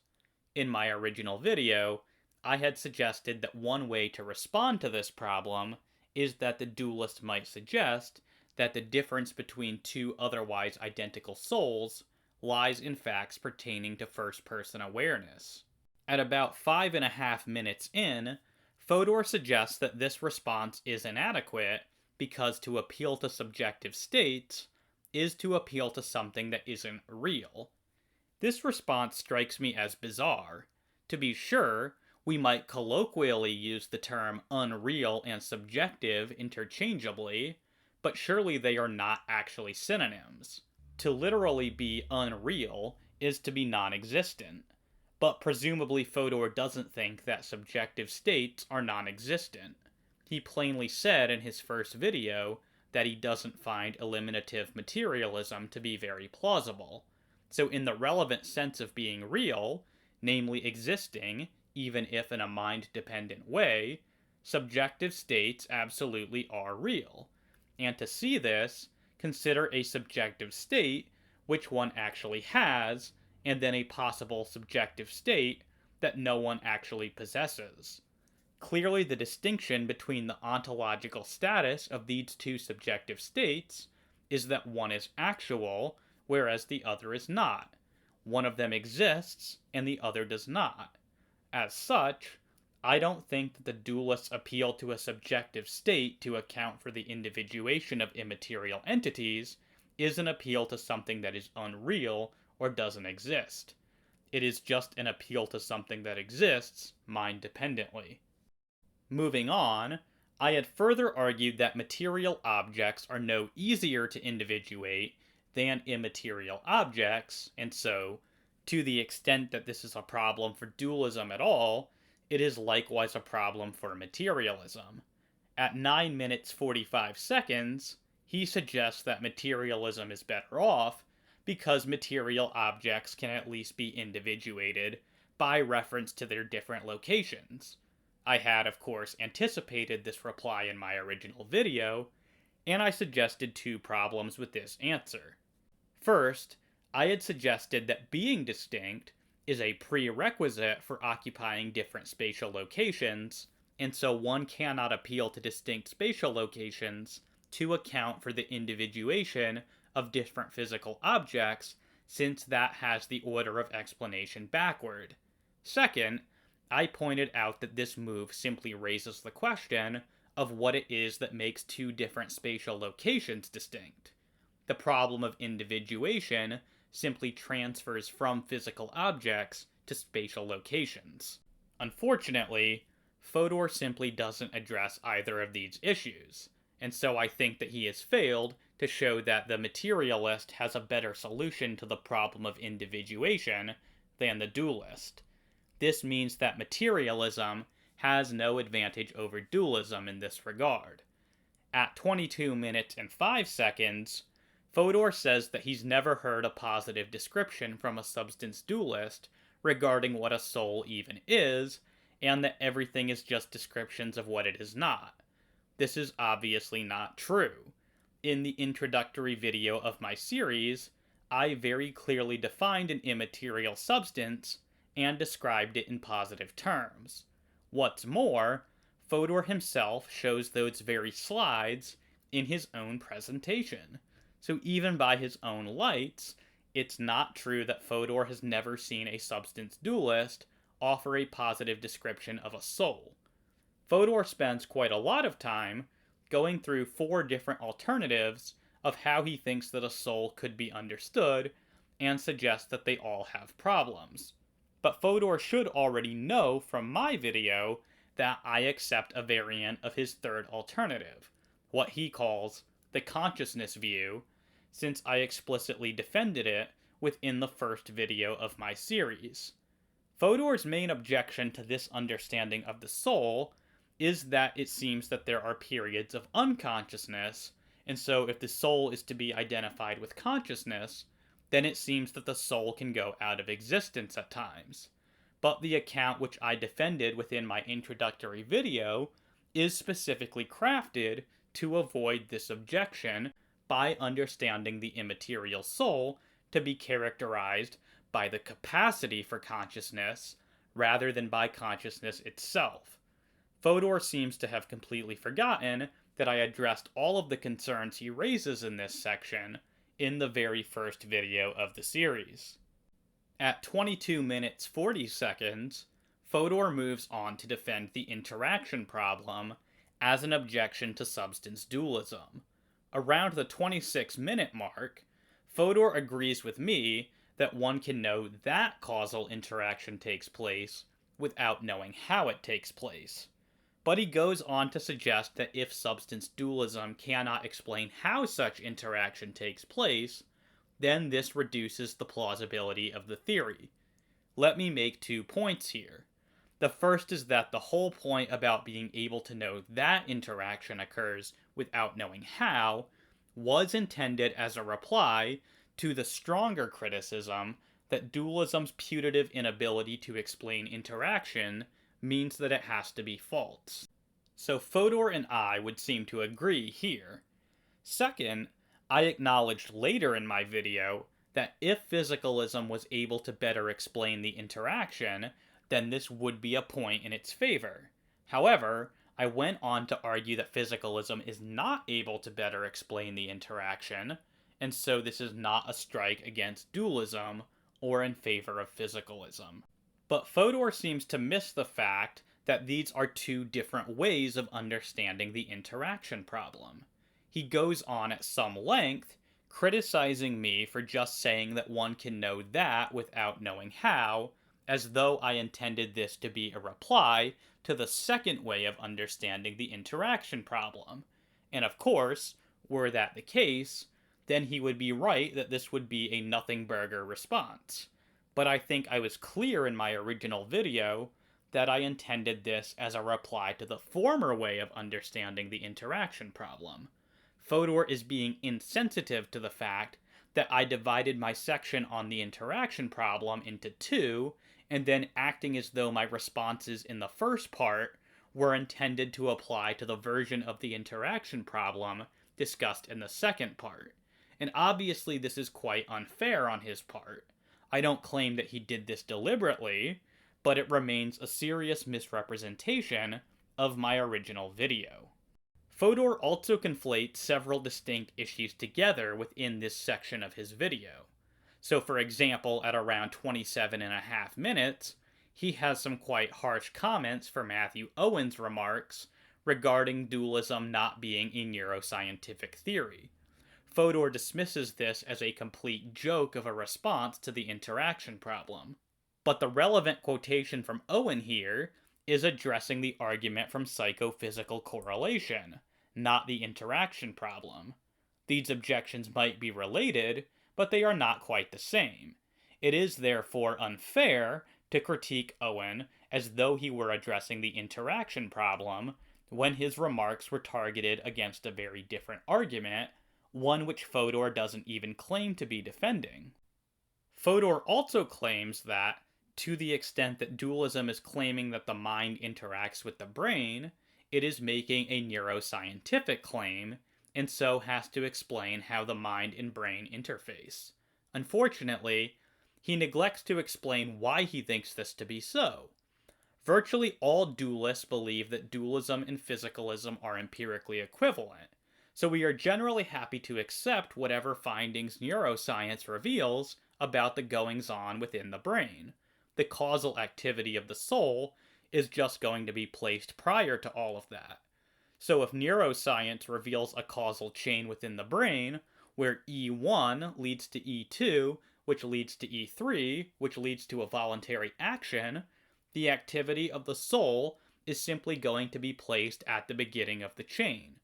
In my original video, I had suggested that one way to respond to this problem is that the dualist might suggest that the difference between two otherwise identical souls lies in facts pertaining to first-person awareness. At about 5.5 minutes in, Fodor suggests that this response is inadequate because to appeal to subjective states is to appeal to something that isn't real. This response strikes me as bizarre. To be sure, we might colloquially use the term unreal and subjective interchangeably, but surely they are not actually synonyms. To literally be unreal is to be non-existent, but presumably Fodor doesn't think that subjective states are non-existent. He plainly said in his first video that he doesn't find eliminative materialism to be very plausible. So in the relevant sense of being real, namely existing, even if in a mind-dependent way, subjective states absolutely are real. And to see this, consider a subjective state which one actually has, and then a possible subjective state that no one actually possesses. Clearly, the distinction between the ontological status of these two subjective states is that one is actual, whereas the other is not. One of them exists, and the other does not. As such, I don't think that the dualists appeal to a subjective state to account for the individuation of immaterial entities is an appeal to something that is unreal or doesn't exist. It is just an appeal to something that exists mind-dependently. Moving on, I had further argued that material objects are no easier to individuate than immaterial objects, and so, to the extent that this is a problem for dualism at all, it is likewise a problem for materialism. At 9 minutes 45 seconds, he suggests that materialism is better off because material objects can at least be individuated by reference to their different locations. I had, of course, anticipated this reply in my original video, and I suggested two problems with this answer. First, I had suggested that being distinct is a prerequisite for occupying different spatial locations, and so one cannot appeal to distinct spatial locations to account for the individuation of different physical objects, since that has the order of explanation backward. Second, I pointed out that this move simply raises the question of what it is that makes two different spatial locations distinct. The problem of individuation simply transfers from physical objects to spatial locations. Unfortunately, Fodor simply doesn't address either of these issues, and so I think that he has failed to show that the materialist has a better solution to the problem of individuation than the dualist. This means that materialism has no advantage over dualism in this regard. At 22 minutes and 5 seconds, Fodor says that he's never heard a positive description from a substance dualist regarding what a soul even is, and that everything is just descriptions of what it is not. This is obviously not true. In the introductory video of my series, I very clearly defined an immaterial substance and described it in positive terms. What's more, Fodor himself shows those very slides in his own presentation. So even by his own lights, it's not true that Fodor has never seen a substance dualist offer a positive description of a soul. Fodor spends quite a lot of time going through 4 different alternatives of how he thinks that a soul could be understood, and suggests that they all have problems. But Fodor should already know from my video that I accept a variant of his third alternative, what he calls the consciousness view, since I explicitly defended it within the first video of my series. Fodor's main objection to this understanding of the soul is that it seems that there are periods of unconsciousness, and so if the soul is to be identified with consciousness, then it seems that the soul can go out of existence at times. But the account which I defended within my introductory video is specifically crafted to avoid this objection by understanding the immaterial soul to be characterized by the capacity for consciousness rather than by consciousness itself. Fodor seems to have completely forgotten that I addressed all of the concerns he raises in this section in the very first video of the series. At 22 minutes 40 seconds, Fodor moves on to defend the interaction problem as an objection to substance dualism. Around the 26-minute mark, Fodor agrees with me that one can know that causal interaction takes place without knowing how it takes place. But he goes on to suggest that if substance dualism cannot explain how such interaction takes place, then this reduces the plausibility of the theory. Let me make 2 points here. The first is that the whole point about being able to know that interaction occurs without knowing how was intended as a reply to the stronger criticism that dualism's putative inability to explain interaction means that it has to be false. So Fodor and I would seem to agree here. Second, I acknowledged later in my video that if physicalism was able to better explain the interaction, then this would be a point in its favor. However, I went on to argue that physicalism is not able to better explain the interaction, and so this is not a strike against dualism or in favor of physicalism. But Fodor seems to miss the fact that these are 2 different ways of understanding the interaction problem. He goes on at some length, criticizing me for just saying that one can know that without knowing how, as though I intended this to be a reply to the second way of understanding the interaction problem. And of course, were that the case, then he would be right that this would be a nothing burger response. But I think I was clear in my original video that I intended this as a reply to the former way of understanding the interaction problem. Fodor is being insensitive to the fact that I divided my section on the interaction problem into two, and then acting as though my responses in the first part were intended to apply to the version of the interaction problem discussed in the second part. And obviously, this is quite unfair on his part. I don't claim that he did this deliberately, but it remains a serious misrepresentation of my original video. Fodor also conflates several distinct issues together within this section of his video. So for example, at around 27.5 minutes, he has some quite harsh comments for Matthew Owen's remarks regarding dualism not being a neuroscientific theory. Fodor dismisses this as a complete joke of a response to the interaction problem. But the relevant quotation from Owen here is addressing the argument from psychophysical correlation, not the interaction problem. These objections might be related, but they are not quite the same. It is therefore unfair to critique Owen as though he were addressing the interaction problem when his remarks were targeted against a very different argument, one which Fodor doesn't even claim to be defending. Fodor also claims that, to the extent that dualism is claiming that the mind interacts with the brain, it is making a neuroscientific claim, and so has to explain how the mind and brain interface. Unfortunately, he neglects to explain why he thinks this to be so. Virtually all dualists believe that dualism and physicalism are empirically equivalent, so we are generally happy to accept whatever findings neuroscience reveals about the goings-on within the brain. The causal activity of the soul is just going to be placed prior to all of that. So if neuroscience reveals a causal chain within the brain, where E1 leads to E2, which leads to E3, which leads to a voluntary action, the activity of the soul is simply going to be placed at the beginning of the chain.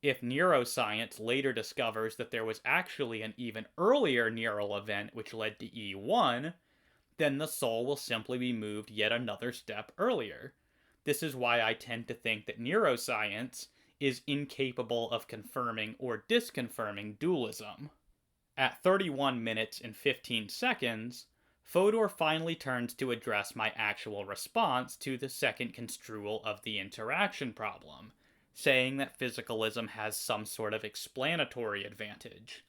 If neuroscience later discovers that there was actually an even earlier neural event which led to E1, then the soul will simply be moved yet another step earlier. This is why I tend to think that neuroscience is incapable of confirming or disconfirming dualism. At 31 minutes and 15 seconds, Fodor finally turns to address my actual response to the second construal of the interaction problem, saying that physicalism has some sort of explanatory advantage.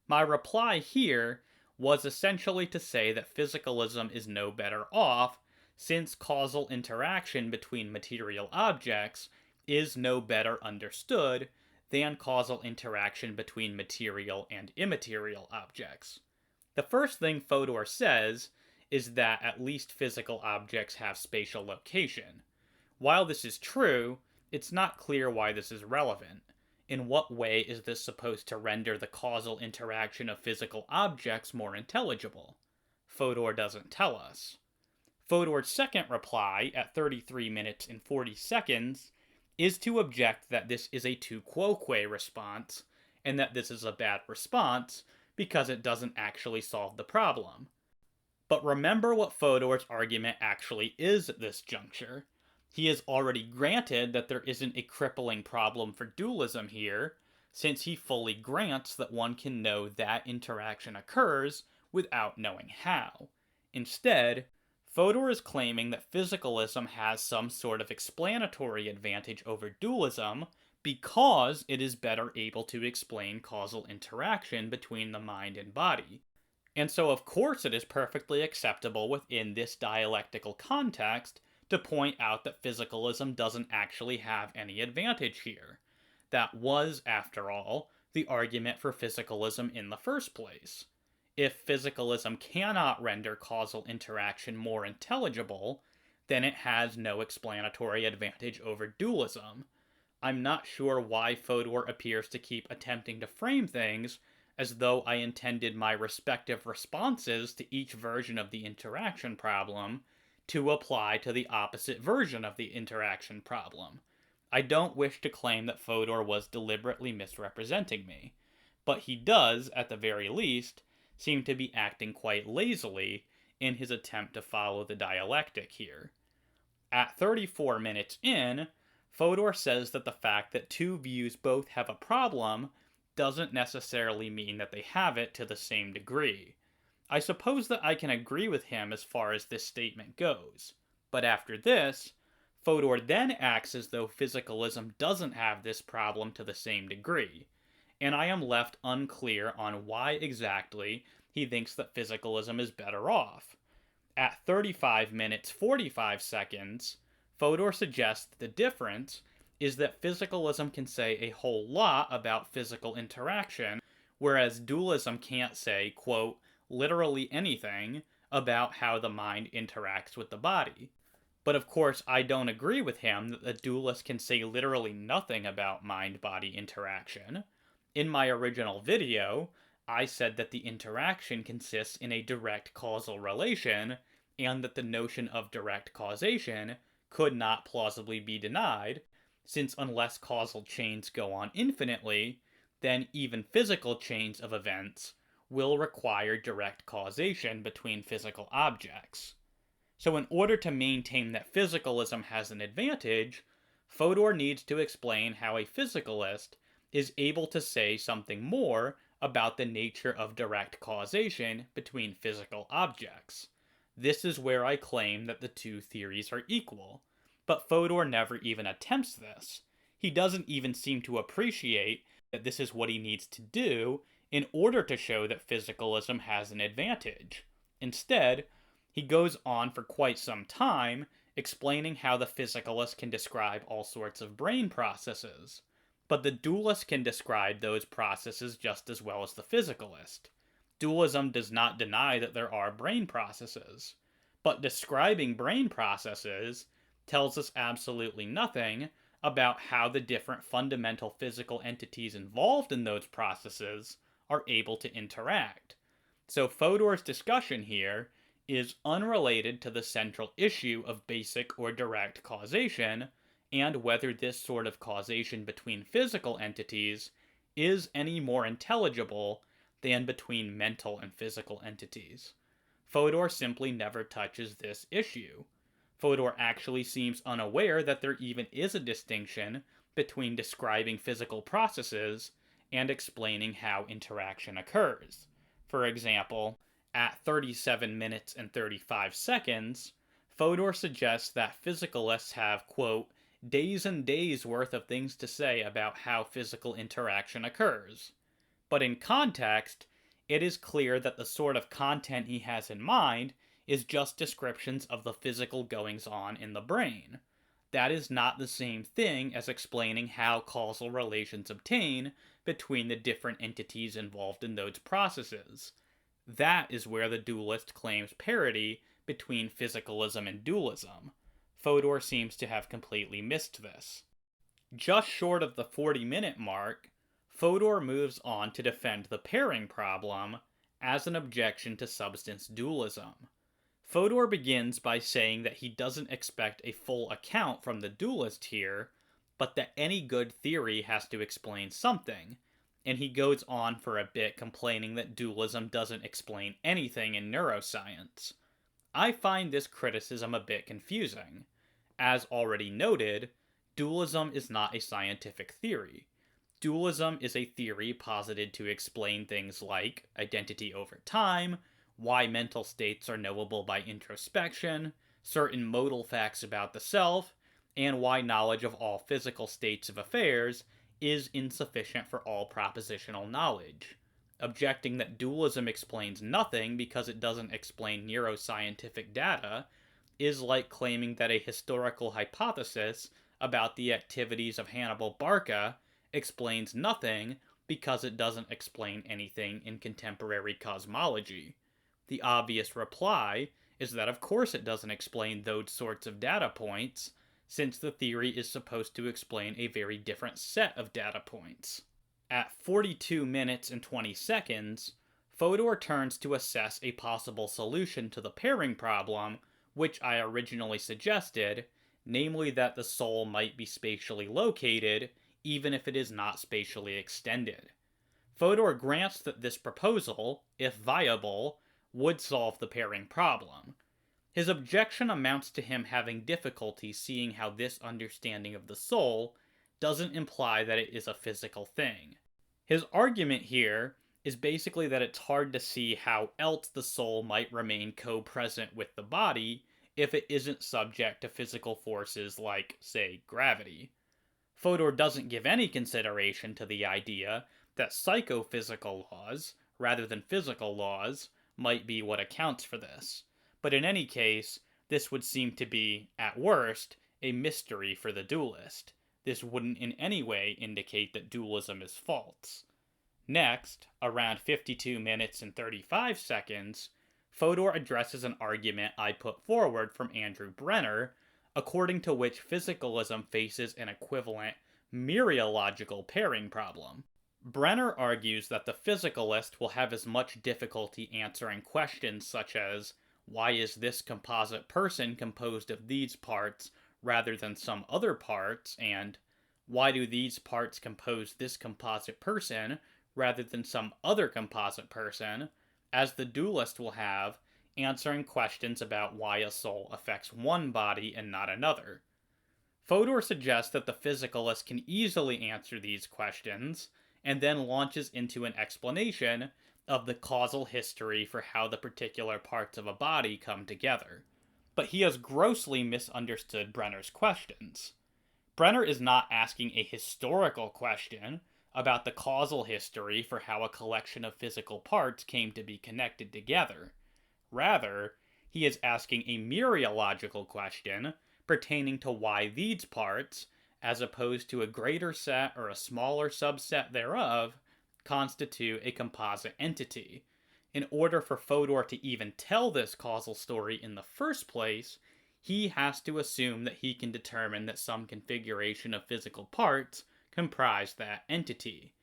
My reply here was essentially to say that physicalism is no better off, since causal interaction between material objects is no better understood than causal interaction between material and immaterial objects. The first thing Fodor says is that at least physical objects have spatial location. While this is true, it's not clear why this is relevant. In what way is this supposed to render the causal interaction of physical objects more intelligible? Fodor doesn't tell us. Fodor's second reply, at 33 minutes and 40 seconds, is to object that this is a tu quoque response, and that this is a bad response because it doesn't actually solve the problem. But remember what Fodor's argument actually is at this juncture. He has already granted that there isn't a crippling problem for dualism here, since he fully grants that one can know that interaction occurs without knowing how. Instead, Fodor is claiming that physicalism has some sort of explanatory advantage over dualism because it is better able to explain causal interaction between the mind and body. And so of course it is perfectly acceptable within this dialectical context to point out that physicalism doesn't actually have any advantage here. That was, after all, the argument for physicalism in the first place. If physicalism cannot render causal interaction more intelligible, then it has no explanatory advantage over dualism. I'm not sure why Fodor appears to keep attempting to frame things as though I intended my respective responses to each version of the interaction problem to apply to the opposite version of the interaction problem. I don't wish to claim that Fodor was deliberately misrepresenting me, but he does, at the very least, seem to be acting quite lazily in his attempt to follow the dialectic here. At 34 minutes in, Fodor says that the fact that two views both have a problem doesn't necessarily mean that they have it to the same degree. I suppose that I can agree with him as far as this statement goes, but after this, Fodor then acts as though physicalism doesn't have this problem to the same degree, and I am left unclear on why exactly he thinks that physicalism is better off. At 35 minutes 45 seconds, Fodor suggests that the difference is that physicalism can say a whole lot about physical interaction, whereas dualism can't say, quote, literally anything about how the mind interacts with the body. But of course, I don't agree with him that the dualist can say literally nothing about mind-body interaction. In my original video, I said that the interaction consists in a direct causal relation, and that the notion of direct causation could not plausibly be denied, since unless causal chains go on infinitely, then even physical chains of events will require direct causation between physical objects. So in order to maintain that physicalism has an advantage, Fodor needs to explain how a physicalist is able to say something more about the nature of direct causation between physical objects. This is where I claim that the two theories are equal, but Fodor never even attempts this. He doesn't even seem to appreciate that this is what he needs to do in order to show that physicalism has an advantage. Instead, he goes on for quite some time explaining how the physicalist can describe all sorts of brain processes, but the dualist can describe those processes just as well as the physicalist. Dualism does not deny that there are brain processes, but describing brain processes tells us absolutely nothing about how the different fundamental physical entities involved in those processes are able to interact. So Fodor's discussion here is unrelated to the central issue of basic or direct causation, and whether this sort of causation between physical entities is any more intelligible than between mental and physical entities. Fodor simply never touches this issue. Fodor actually seems unaware that there even is a distinction between describing physical processes and explaining how interaction occurs. For example, at 37 minutes and 35 seconds, Fodor suggests that physicalists have, quote, days and days worth of things to say about how physical interaction occurs. But in context, it is clear that the sort of content he has in mind is just descriptions of the physical goings-on in the brain. That is not the same thing as explaining how causal relations obtain between the different entities involved in those processes. That is where the dualist claims parity between physicalism and dualism. Fodor seems to have completely missed this. Just short of the 40-minute mark, Fodor moves on to defend the pairing problem as an objection to substance dualism. Fodor begins by saying that he doesn't expect a full account from the dualist here, but that any good theory has to explain something, and he goes on for a bit complaining that dualism doesn't explain anything in neuroscience. I find this criticism a bit confusing. As already noted, dualism is not a scientific theory. Dualism is a theory posited to explain things like identity over time, why mental states are knowable by introspection, certain modal facts about the self, and why knowledge of all physical states of affairs is insufficient for all propositional knowledge. Objecting that dualism explains nothing because it doesn't explain neuroscientific data is like claiming that a historical hypothesis about the activities of Hannibal Barca explains nothing because it doesn't explain anything in contemporary cosmology. The obvious reply is that of course it doesn't explain those sorts of data points, since the theory is supposed to explain a very different set of data points. At 42 minutes and 20 seconds, Fodor turns to assess a possible solution to the pairing problem, which I originally suggested, namely that the soul might be spatially located, even if it is not spatially extended. Fodor grants that this proposal, if viable, would solve the pairing problem. His objection amounts to him having difficulty seeing how this understanding of the soul doesn't imply that it is a physical thing. His argument here is basically that it's hard to see how else the soul might remain co-present with the body if it isn't subject to physical forces like, say, gravity. Fodor doesn't give any consideration to the idea that psychophysical laws, rather than physical laws, might be what accounts for this. But in any case, this would seem to be, at worst, a mystery for the dualist. This wouldn't in any way indicate that dualism is false. Next, around 52 minutes and 35 seconds, Fodor addresses an argument I put forward from Andrew Brenner, according to which physicalism faces an equivalent mereological pairing problem. Brenner argues that the physicalist will have as much difficulty answering questions such as, why is this composite person composed of these parts rather than some other parts, and why do these parts compose this composite person rather than some other composite person, as the dualist will have answering questions about why a soul affects one body and not another. Fodor suggests that the physicalist can easily answer these questions, and then launches into an explanation of the causal history for how the particular parts of a body come together. But he has grossly misunderstood Brenner's questions. Brenner is not asking a historical question about the causal history for how a collection of physical parts came to be connected together. Rather, he is asking a mereological question pertaining to why these parts, as opposed to a greater set or a smaller subset thereof, constitute a composite entity. In order for Fodor to even tell this causal story in the first place, he has to assume that he can determine that some configuration of physical parts comprise that entity.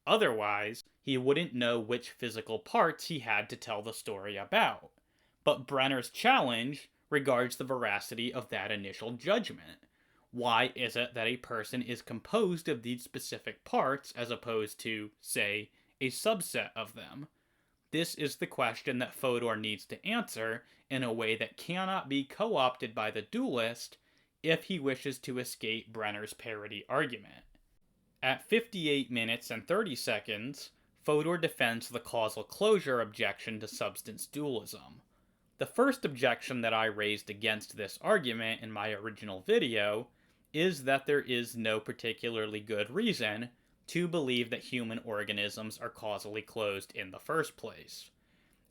Otherwise, he wouldn't know which physical parts he had to tell the story about. But Brenner's challenge regards the veracity of that initial judgment. Why is it that a person is composed of these specific parts as opposed to, say, a subset of them? This is the question that Fodor needs to answer in a way that cannot be co-opted by the dualist if he wishes to escape Brenner's parity argument. At 58 minutes and 30 seconds, Fodor defends the causal closure objection to substance dualism. The first objection that I raised against this argument in my original video is that there is no particularly good reason to believe that human organisms are causally closed in the first place.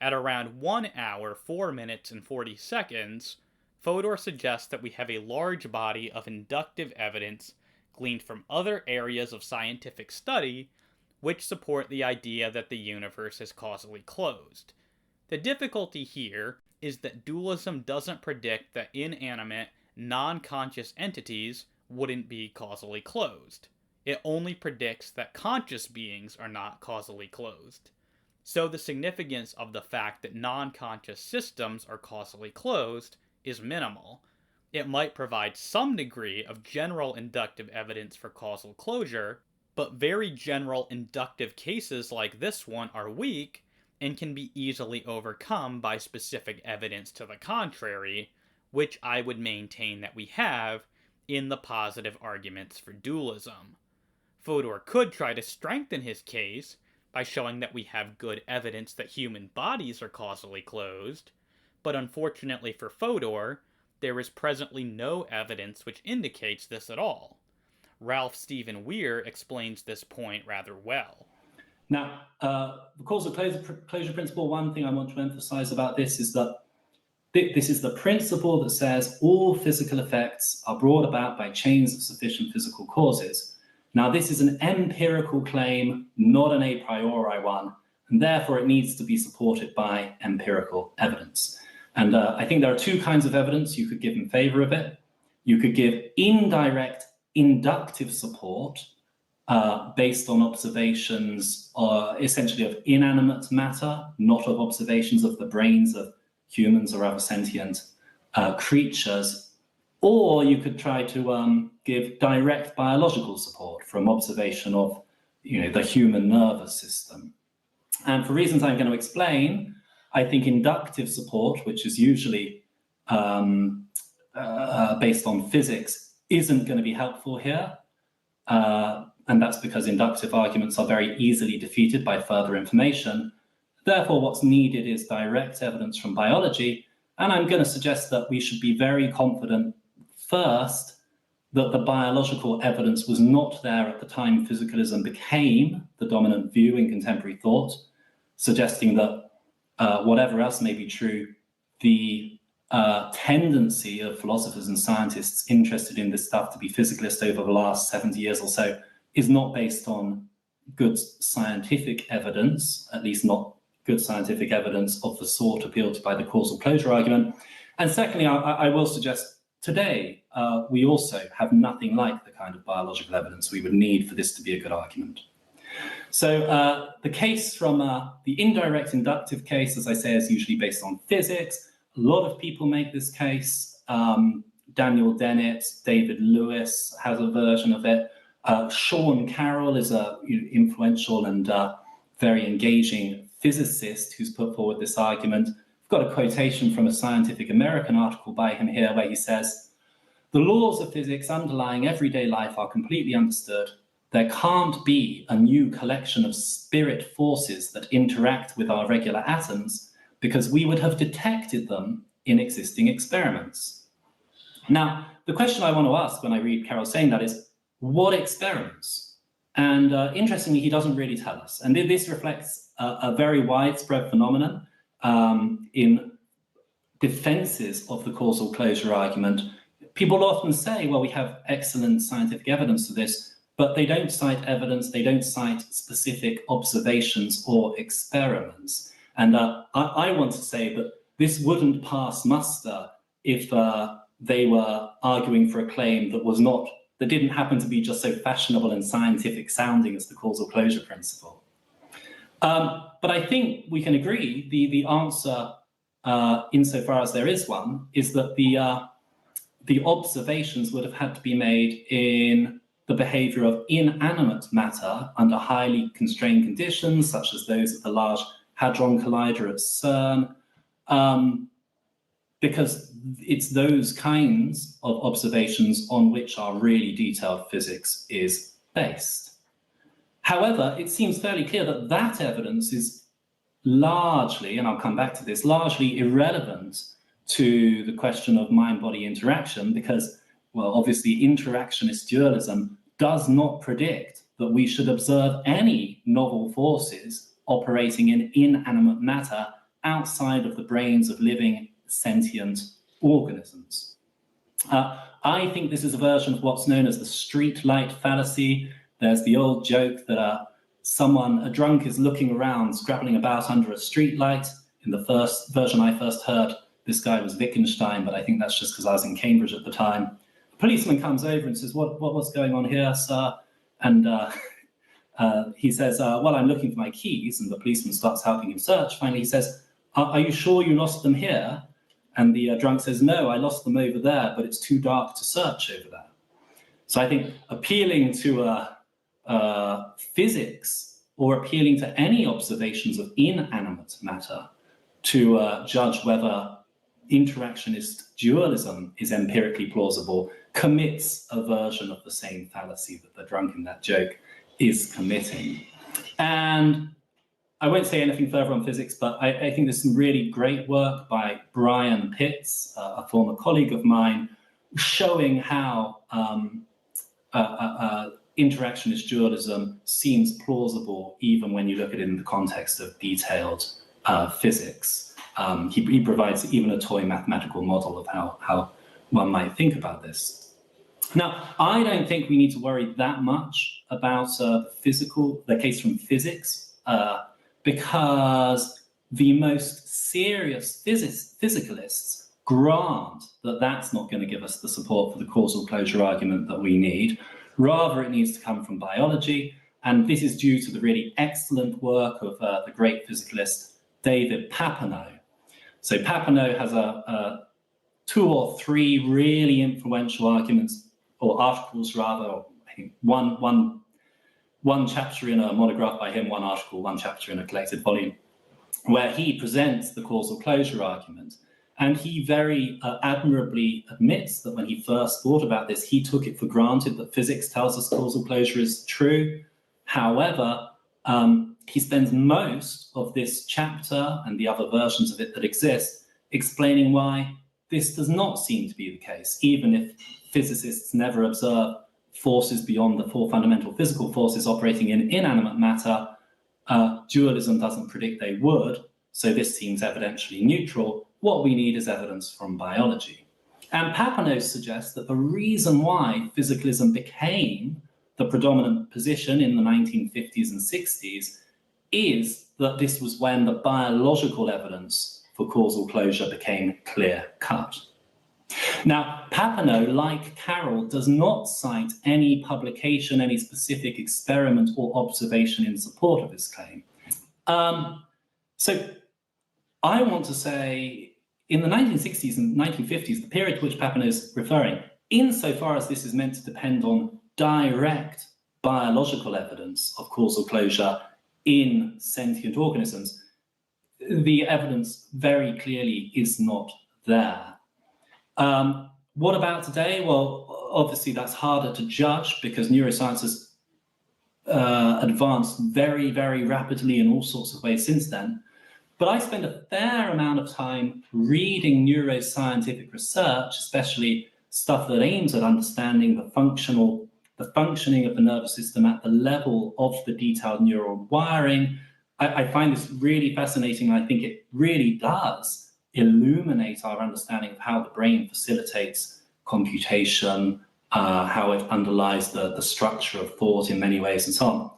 At around 1 hour, 4 minutes, and 40 seconds, Fodor suggests that we have a large body of inductive evidence gleaned from other areas of scientific study which support the idea that the universe is causally closed. The difficulty here is that dualism doesn't predict that inanimate, non-conscious entities wouldn't be causally closed. It only predicts that conscious beings are not causally closed. So the significance of the fact that non-conscious systems are causally closed is minimal. It might provide some degree of general inductive evidence for causal closure, but very general inductive cases like this one are weak and can be easily overcome by specific evidence to the contrary, which I would maintain that we have in the positive arguments for dualism. Fodor could try to strengthen his case by showing that we have good evidence that human bodies are causally closed, but unfortunately for Fodor, there is presently no evidence which indicates this at all. Ralph Stephen Weir explains this point rather well. Now, the causal closure principle, one thing I want to emphasize about this is that this is the principle that says all physical effects are brought about by chains of sufficient physical causes. Now, this is an empirical claim, not an a priori one, and therefore it needs to be supported by empirical evidence. And I think there are two kinds of evidence you could give in favor of it. You could give indirect inductive support based on observations essentially of inanimate matter, not of observations of the brains of humans or other sentient creatures. Or you could try to give direct biological support from observation of the human nervous system. And for reasons I'm going to explain, I think inductive support, which is usually based on physics, isn't going to be helpful here. And that's because inductive arguments are very easily defeated by further information. Therefore, what's needed is direct evidence from biology. And I'm going to suggest that we should be very confident first that the biological evidence was not there at the time physicalism became the dominant view in contemporary thought, suggesting that whatever else may be true, the tendency of philosophers and scientists interested in this stuff to be physicalist over the last 70 years or so is not based on good scientific evidence, at least not good scientific evidence of the sort appealed to by the causal closure argument. And secondly, I will suggest today we also have nothing like the kind of biological evidence we would need for this to be a good argument. So the case from the indirect inductive case, as I say, is usually based on physics. A lot of people make this case. Daniel Dennett, David Lewis has a version of it. Sean Carroll is a influential and very engaging physicist who's put forward this argument. I've got a quotation from a Scientific American article by him here where he says, "The laws of physics underlying everyday life are completely understood. There can't be a new collection of spirit forces that interact with our regular atoms because we would have detected them in existing experiments." Now, the question I want to ask when I read Carroll saying that is, what experiments? And interestingly, he doesn't really tell us. And this reflects a very widespread phenomenon in defenses of the causal closure argument. People often say, well, we have excellent scientific evidence for this, but they don't cite evidence, they don't cite specific observations or experiments. And I want to say that this wouldn't pass muster if they were arguing for a claim that didn't happen to be just so fashionable and scientific sounding as the causal closure principle. But I think we can agree the answer, insofar as there is one, is that the observations would have had to be made in the behavior of inanimate matter under highly constrained conditions, such as those at the Large Hadron Collider at CERN, because it's those kinds of observations on which our really detailed physics is based. However, it seems fairly clear that that evidence is largely, and I'll come back to this, largely irrelevant to the question of mind-body interaction because, well, obviously interactionist dualism does not predict that we should observe any novel forces operating in inanimate matter outside of the brains of living sentient organisms. I think this is a version of what's known as the street light fallacy. There's the old joke that a drunk is looking around, scrabbling about under a street light. In the first version I first heard, this guy was Wittgenstein, but I think that's just because I was in Cambridge at the time. A policeman comes over and says, what's going on here, sir? And he says, well, I'm looking for my keys. And the policeman starts helping him search. Finally, he says, are you sure you lost them here? And the drunk says, no, I lost them over there, but it's too dark to search over there. So I think appealing to physics or appealing to any observations of inanimate matter to judge whether interactionist dualism is empirically plausible commits a version of the same fallacy that the drunk in that joke is committing. And I won't say anything further on physics, but I think there's some really great work by Brian Pitts, a former colleague of mine, showing how interactionist dualism seems plausible even when you look at it in the context of detailed physics. He provides even a toy mathematical model of how one might think about this. Now, I don't think we need to worry that much about the case from physics, because the most serious physicalists grant that that's not going to give us the support for the causal closure argument that we need. Rather, it needs to come from biology. And this is due to the really excellent work of the great physicalist David Papineau. So Papineau has two or three really influential arguments, or articles rather, I think one chapter in a monograph by him, one article, one chapter in a collected volume, where he presents the causal closure argument. And he very admirably admits that when he first thought about this, he took it for granted that physics tells us causal closure is true. However, he spends most of this chapter and the other versions of it that exist explaining why this does not seem to be the case, even if physicists never observe forces beyond the four fundamental physical forces operating in inanimate matter. Dualism doesn't predict they would, so this seems evidentially neutral. What we need is evidence from biology. And Papineau suggests that the reason why physicalism became the predominant position in the 1950s and 60s is that this was when the biological evidence for causal closure became clear-cut. Now, Papineau, like Carroll, does not cite any publication, any specific experiment or observation in support of his claim. So I want to say, in the 1960s and 1950s, the period to which Papineau is referring, insofar as this is meant to depend on direct biological evidence of causal closure in sentient organisms, the evidence very clearly is not there. What about today? Well, obviously that's harder to judge because neuroscience has advanced very, very rapidly in all sorts of ways since then. But I spend a fair amount of time reading neuroscientific research, especially stuff that aims at understanding the functioning of the nervous system at the level of the detailed neural wiring. I find this really fascinating. I think it really does illuminate our understanding of how the brain facilitates computation, how it underlies the structure of thought in many ways and so on.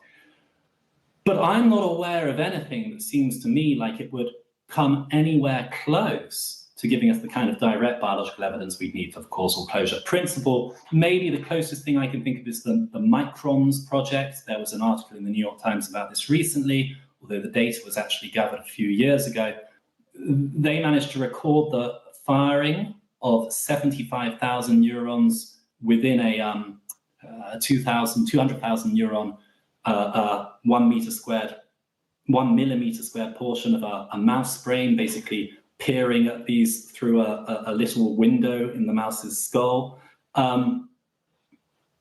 But I'm not aware of anything that seems to me like it would come anywhere close to giving us the kind of direct biological evidence we need for the causal closure principle. Maybe the closest thing I can think of is the Microns project. There was an article in the New York Times about this recently, although the data was actually gathered a few years ago. They managed to record the firing of 75,000 neurons within a 200,000 neuron 1 millimeter squared portion of a mouse brain, basically peering at these through a little window in the mouse's skull.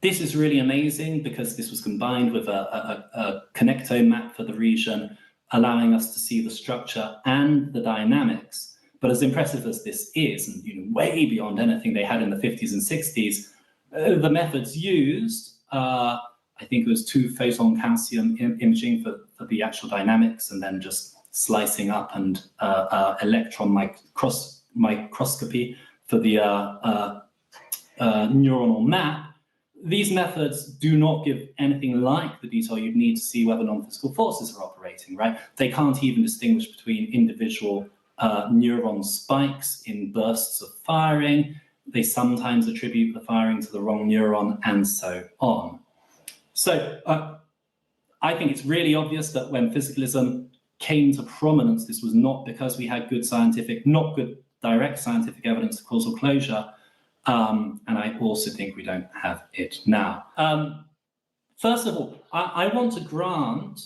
This is really amazing because this was combined with a connectome map for the region, allowing us to see the structure and the dynamics. But as impressive as this is, and way beyond anything they had in the 50s and 60s, the methods used, I think it was 2-photon calcium imaging for the actual dynamics, and then just slicing up and electron microscopy for the neuronal map. These methods do not give anything like the detail you'd need to see whether non-physical forces are operating, right? They can't even distinguish between individual neuron spikes in bursts of firing. They sometimes attribute the firing to the wrong neuron, and so on. So I think it's really obvious that when physicalism came to prominence, this was not because we had not good direct scientific evidence of causal closure. And I also think we don't have it now. First of all, I want to grant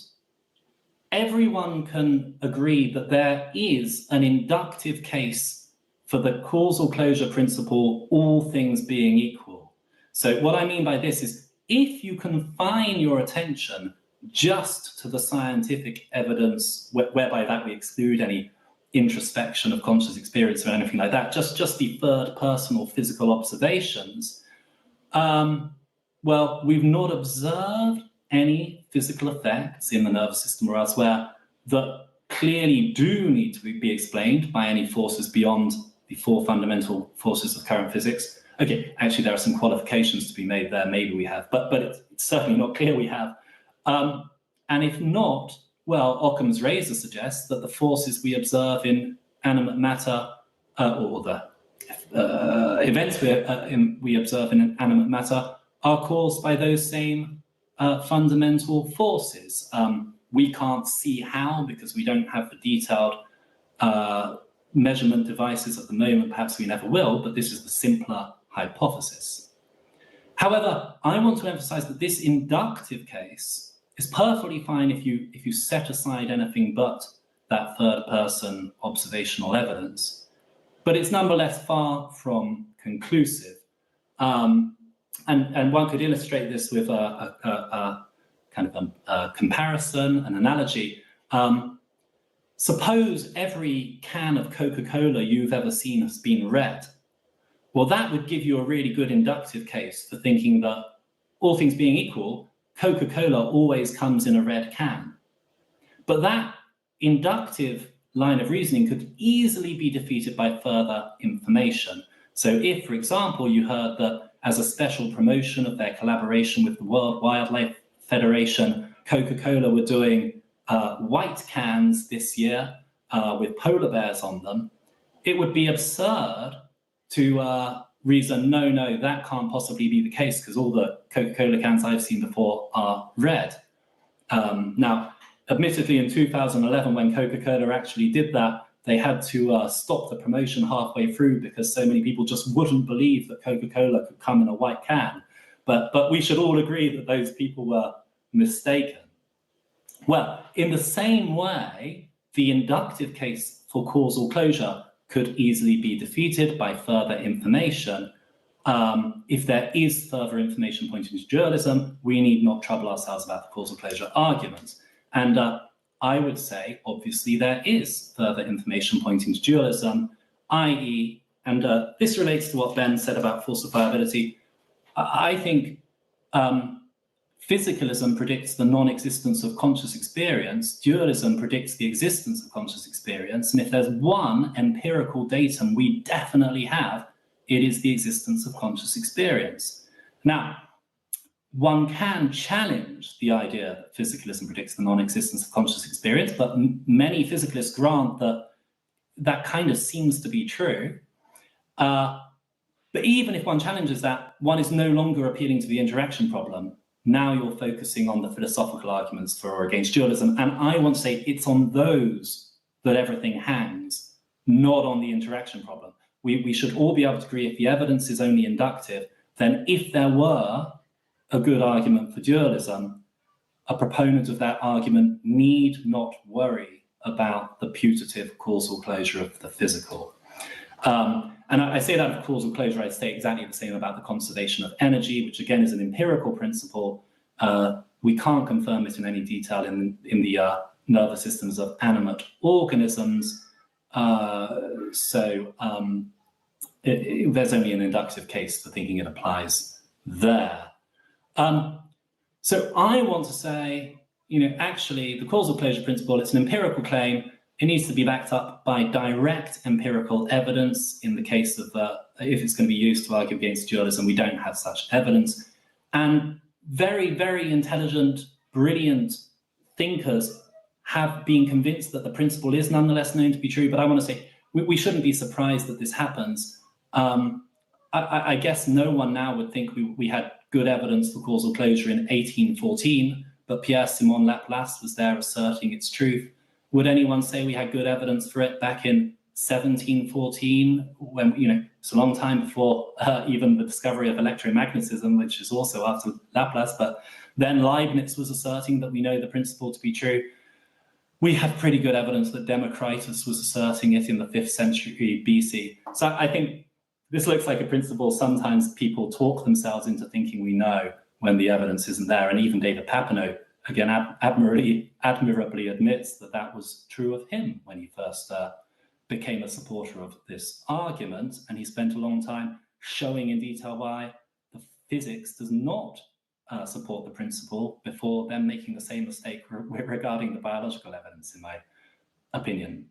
everyone can agree that there is an inductive case for the causal closure principle, all things being equal. So what I mean by this is, if you confine your attention just to the scientific evidence, whereby that we exclude any introspection of conscious experience or anything like that, just the third personal physical observations, well, we've not observed any physical effects in the nervous system or elsewhere that clearly do need to be explained by any forces beyond the four fundamental forces of current physics. Okay, actually there are some qualifications to be made there, maybe we have, but it's certainly not clear we have. And if not, well, Occam's razor suggests that the forces we observe in animate matter, or the events we observe in animate matter, are caused by those same fundamental forces. We can't see how because we don't have the detailed measurement devices at the moment. Perhaps we never will, but this is the simpler hypothesis. However, I want to emphasize that this inductive case is perfectly fine if you set aside anything but that third-person observational evidence, but it's nonetheless far from conclusive. And one could illustrate this with a kind of a comparison, an analogy. Suppose every can of Coca-Cola you've ever seen has been red. Well, that would give you a really good inductive case for thinking that, all things being equal, Coca-Cola always comes in a red can. But that inductive line of reasoning could easily be defeated by further information. So if, for example, you heard that as a special promotion of their collaboration with the World Wildlife Federation, Coca-Cola were doing white cans this year with polar bears on them, it would be absurd to reason, no, that can't possibly be the case because all the Coca-Cola cans I've seen before are red. Now, admittedly, in 2011, when Coca-Cola actually did that, they had to stop the promotion halfway through because so many people just wouldn't believe that Coca-Cola could come in a white can. But we should all agree that those people were mistaken. Well, in the same way, the inductive case for causal closure could easily be defeated by further information. If there is further information pointing to dualism, we need not trouble ourselves about the causal closure argument. And I would say, obviously, there is further information pointing to dualism, i.e., and this relates to what Ben said about falsifiability. I think physicalism predicts the non-existence of conscious experience. Dualism predicts the existence of conscious experience. And if there's one empirical datum we definitely have, it is the existence of conscious experience. Now, one can challenge the idea that physicalism predicts the non-existence of conscious experience, but many physicalists grant that that kind of seems to be true. But even if one challenges that, one is no longer appealing to the interaction problem. Now you're focusing on the philosophical arguments for or against dualism. And I want to say it's on those that everything hangs, not on the interaction problem. We should all be able to agree if the evidence is only inductive, then if there were a good argument for dualism, a proponent of that argument need not worry about the putative causal closure of the physical. And I say that of causal closure, I'd say exactly the same about the conservation of energy, which again is an empirical principle. We can't confirm it in any detail in the nervous systems of animate organisms. There's only an inductive case for thinking it applies there. So I want to say, actually the causal closure principle, it's an empirical claim. It needs to be backed up by direct empirical evidence. In the case of if it's going to be used to argue against dualism, we don't have such evidence. And very, very intelligent, brilliant thinkers have been convinced that the principle is nonetheless known to be true. But I want to say we shouldn't be surprised that this happens. I guess no one now would think we had good evidence for causal closure in 1814, but Pierre-Simon Laplace was there asserting its truth. Would anyone say we had good evidence for it back in 1714, when, it's a long time before even the discovery of electromagnetism, which is also after Laplace, but then Leibniz was asserting that we know the principle to be true. We have pretty good evidence that Democritus was asserting it in the 5th century BC. So I think this looks like a principle sometimes people talk themselves into thinking we know when the evidence isn't there. And even David Papineau, again, admirably admits that that was true of him when he first became a supporter of this argument. And he spent a long time showing in detail why the physics does not support the principle before then making the same mistake regarding the biological evidence, in my opinion.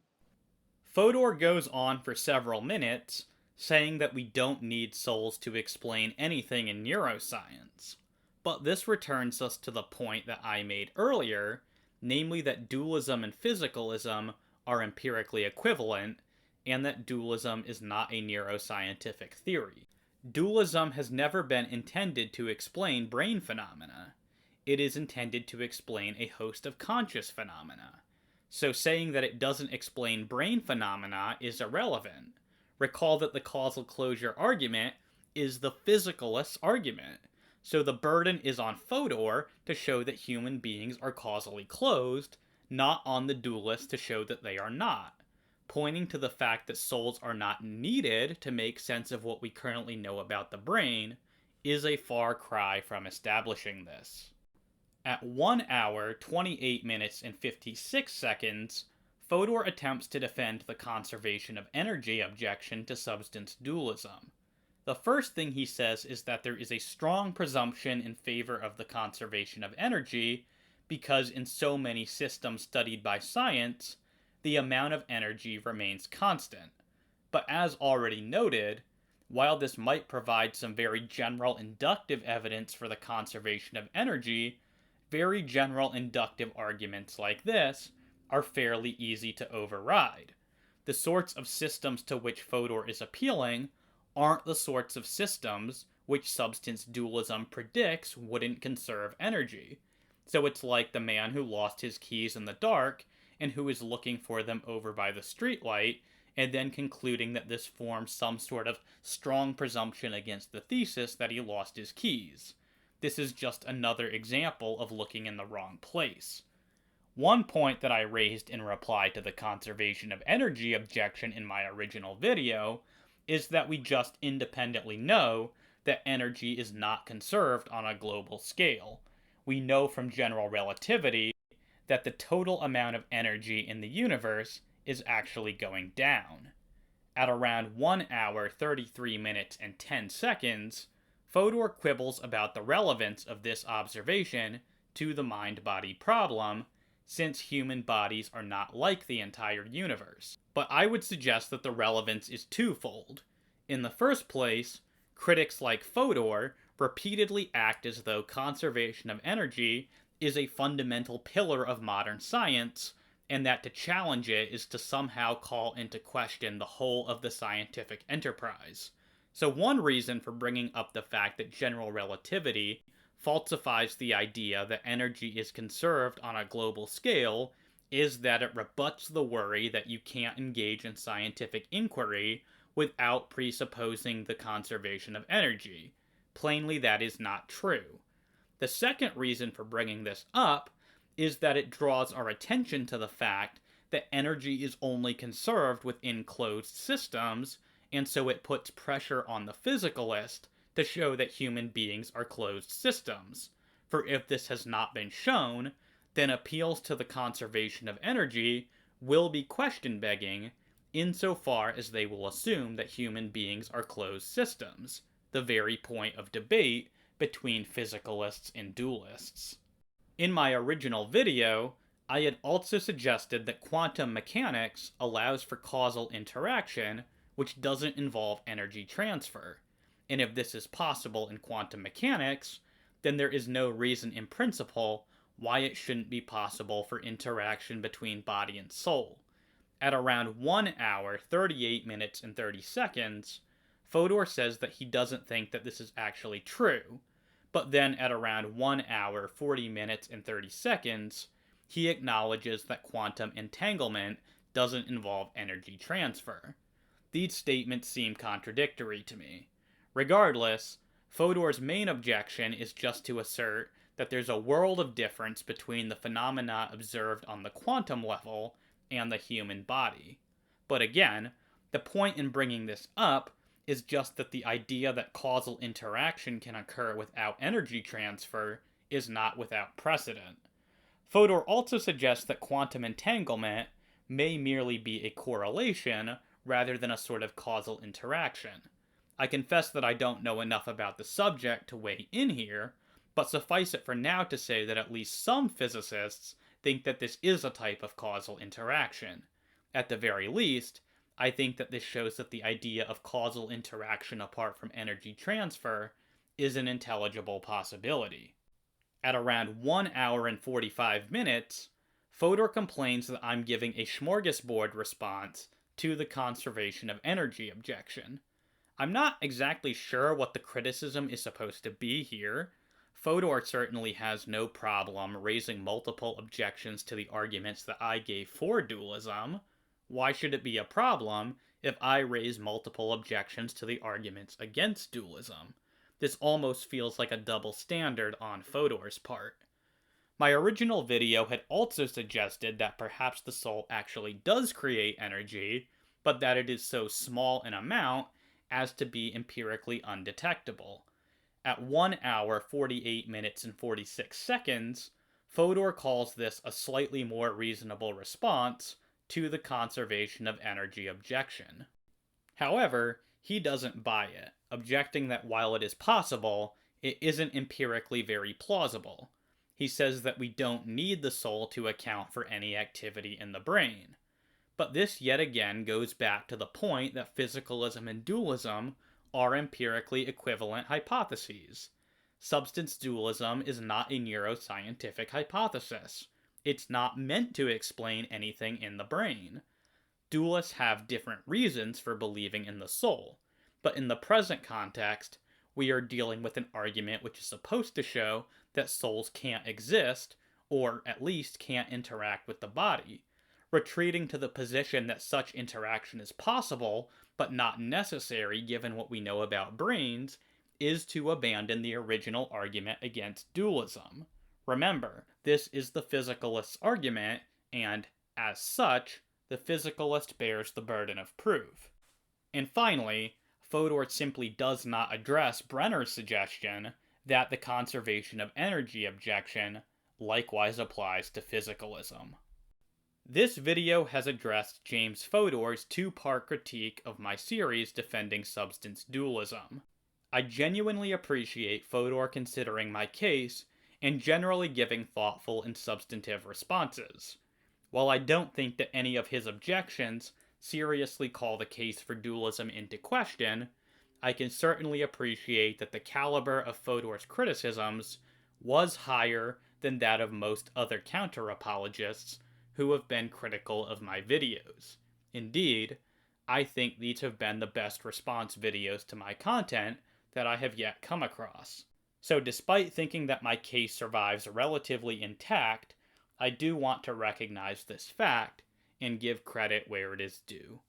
Fodor goes on for several minutes, saying that we don't need souls to explain anything in neuroscience. But this returns us to the point that I made earlier, namely that dualism and physicalism are empirically equivalent, and that dualism is not a neuroscientific theory. Dualism has never been intended to explain brain phenomena. It is intended to explain a host of conscious phenomena. So saying that it doesn't explain brain phenomena is irrelevant. Recall that the causal closure argument is the physicalist's argument. So the burden is on Fodor to show that human beings are causally closed, not on the dualist to show that they are not. Pointing to the fact that souls are not needed to make sense of what we currently know about the brain is a far cry from establishing this. At 1 hour, 28 minutes, and 56 seconds, Fodor attempts to defend the conservation of energy objection to substance dualism. The first thing he says is that there is a strong presumption in favor of the conservation of energy because in so many systems studied by science, the amount of energy remains constant. But as already noted, while this might provide some very general inductive evidence for the conservation of energy, very general inductive arguments like this are fairly easy to override. The sorts of systems to which Fodor is appealing aren't the sorts of systems which substance dualism predicts wouldn't conserve energy. So it's like the man who lost his keys in the dark and who is looking for them over by the streetlight, and then concluding that this forms some sort of strong presumption against the thesis that he lost his keys. This is just another example of looking in the wrong place. One point that I raised in reply to the conservation of energy objection in my original video is that we just independently know that energy is not conserved on a global scale. We know from general relativity that the total amount of energy in the universe is actually going down. At around 1 hour, 33 minutes, and 10 seconds, Fodor quibbles about the relevance of this observation to the mind-body problem, since human bodies are not like the entire universe. But I would suggest that the relevance is twofold. In the first place, critics like Fodor repeatedly act as though conservation of energy is a fundamental pillar of modern science, and that to challenge it is to somehow call into question the whole of the scientific enterprise. So one reason for bringing up the fact that general relativity falsifies the idea that energy is conserved on a global scale is that it rebuts the worry that you can't engage in scientific inquiry without presupposing the conservation of energy. Plainly, that is not true. The second reason for bringing this up is that it draws our attention to the fact that energy is only conserved within closed systems, and so it puts pressure on the physicalist to show that human beings are closed systems. For if this has not been shown, then appeals to the conservation of energy will be question-begging, insofar as they will assume that human beings are closed systems, the very point of debate between physicalists and dualists. In my original video, I had also suggested that quantum mechanics allows for causal interaction which doesn't involve energy transfer, and if this is possible in quantum mechanics, then there is no reason in principle why it shouldn't be possible for interaction between body and soul. At around 1 hour, 38 minutes, and 30 seconds, Fodor says that he doesn't think that this is actually true, but then at around 1 hour, 40 minutes, and 30 seconds, he acknowledges that quantum entanglement doesn't involve energy transfer. These statements seem contradictory to me. Regardless, Fodor's main objection is just to assert that there's a world of difference between the phenomena observed on the quantum level and the human body. But again, the point in bringing this up is just that the idea that causal interaction can occur without energy transfer is not without precedent. Fodor also suggests that quantum entanglement may merely be a correlation rather than a sort of causal interaction. I confess that I don't know enough about the subject to weigh in here, but suffice it for now to say that at least some physicists think that this is a type of causal interaction. At the very least, I think that this shows that the idea of causal interaction apart from energy transfer is an intelligible possibility. At around 1 hour and 45 minutes, Fodor complains that I'm giving a smorgasbord response to the conservation of energy objection. I'm not exactly sure what the criticism is supposed to be here. Fodor certainly has no problem raising multiple objections to the arguments that I gave for dualism. Why should it be a problem if I raise multiple objections to the arguments against dualism? This almost feels like a double standard on Fodor's part. My original video had also suggested that perhaps the soul actually does create energy, but that it is so small an amount as to be empirically undetectable. At 1 hour, 48 minutes, and 46 seconds, Fodor calls this a slightly more reasonable response to the conservation of energy objection. However, he doesn't buy it, objecting that while it is possible, it isn't empirically very plausible. He says that we don't need the soul to account for any activity in the brain. But this yet again goes back to the point that physicalism and dualism are empirically equivalent hypotheses. Substance dualism is not a neuroscientific hypothesis. It's not meant to explain anything in the brain. Dualists have different reasons for believing in the soul, but in the present context, we are dealing with an argument which is supposed to show that souls can't exist, or at least can't interact with the body. Retreating to the position that such interaction is possible, but not necessary given what we know about brains, is to abandon the original argument against dualism. Remember, this is the physicalist's argument, and, as such, the physicalist bears the burden of proof. And finally, Fodor simply does not address Brenner's suggestion that the conservation of energy objection likewise applies to physicalism. This video has addressed James Fodor's two-part critique of my series defending substance dualism. I genuinely appreciate Fodor considering my case and generally giving thoughtful and substantive responses. While I don't think that any of his objections seriously call the case for dualism into question, I can certainly appreciate that the caliber of Fodor's criticisms was higher than that of most other counter-apologists who have been critical of my videos. Indeed, I think these have been the best response videos to my content that I have yet come across. So despite thinking that my case survives relatively intact, I do want to recognize this fact and give credit where it is due.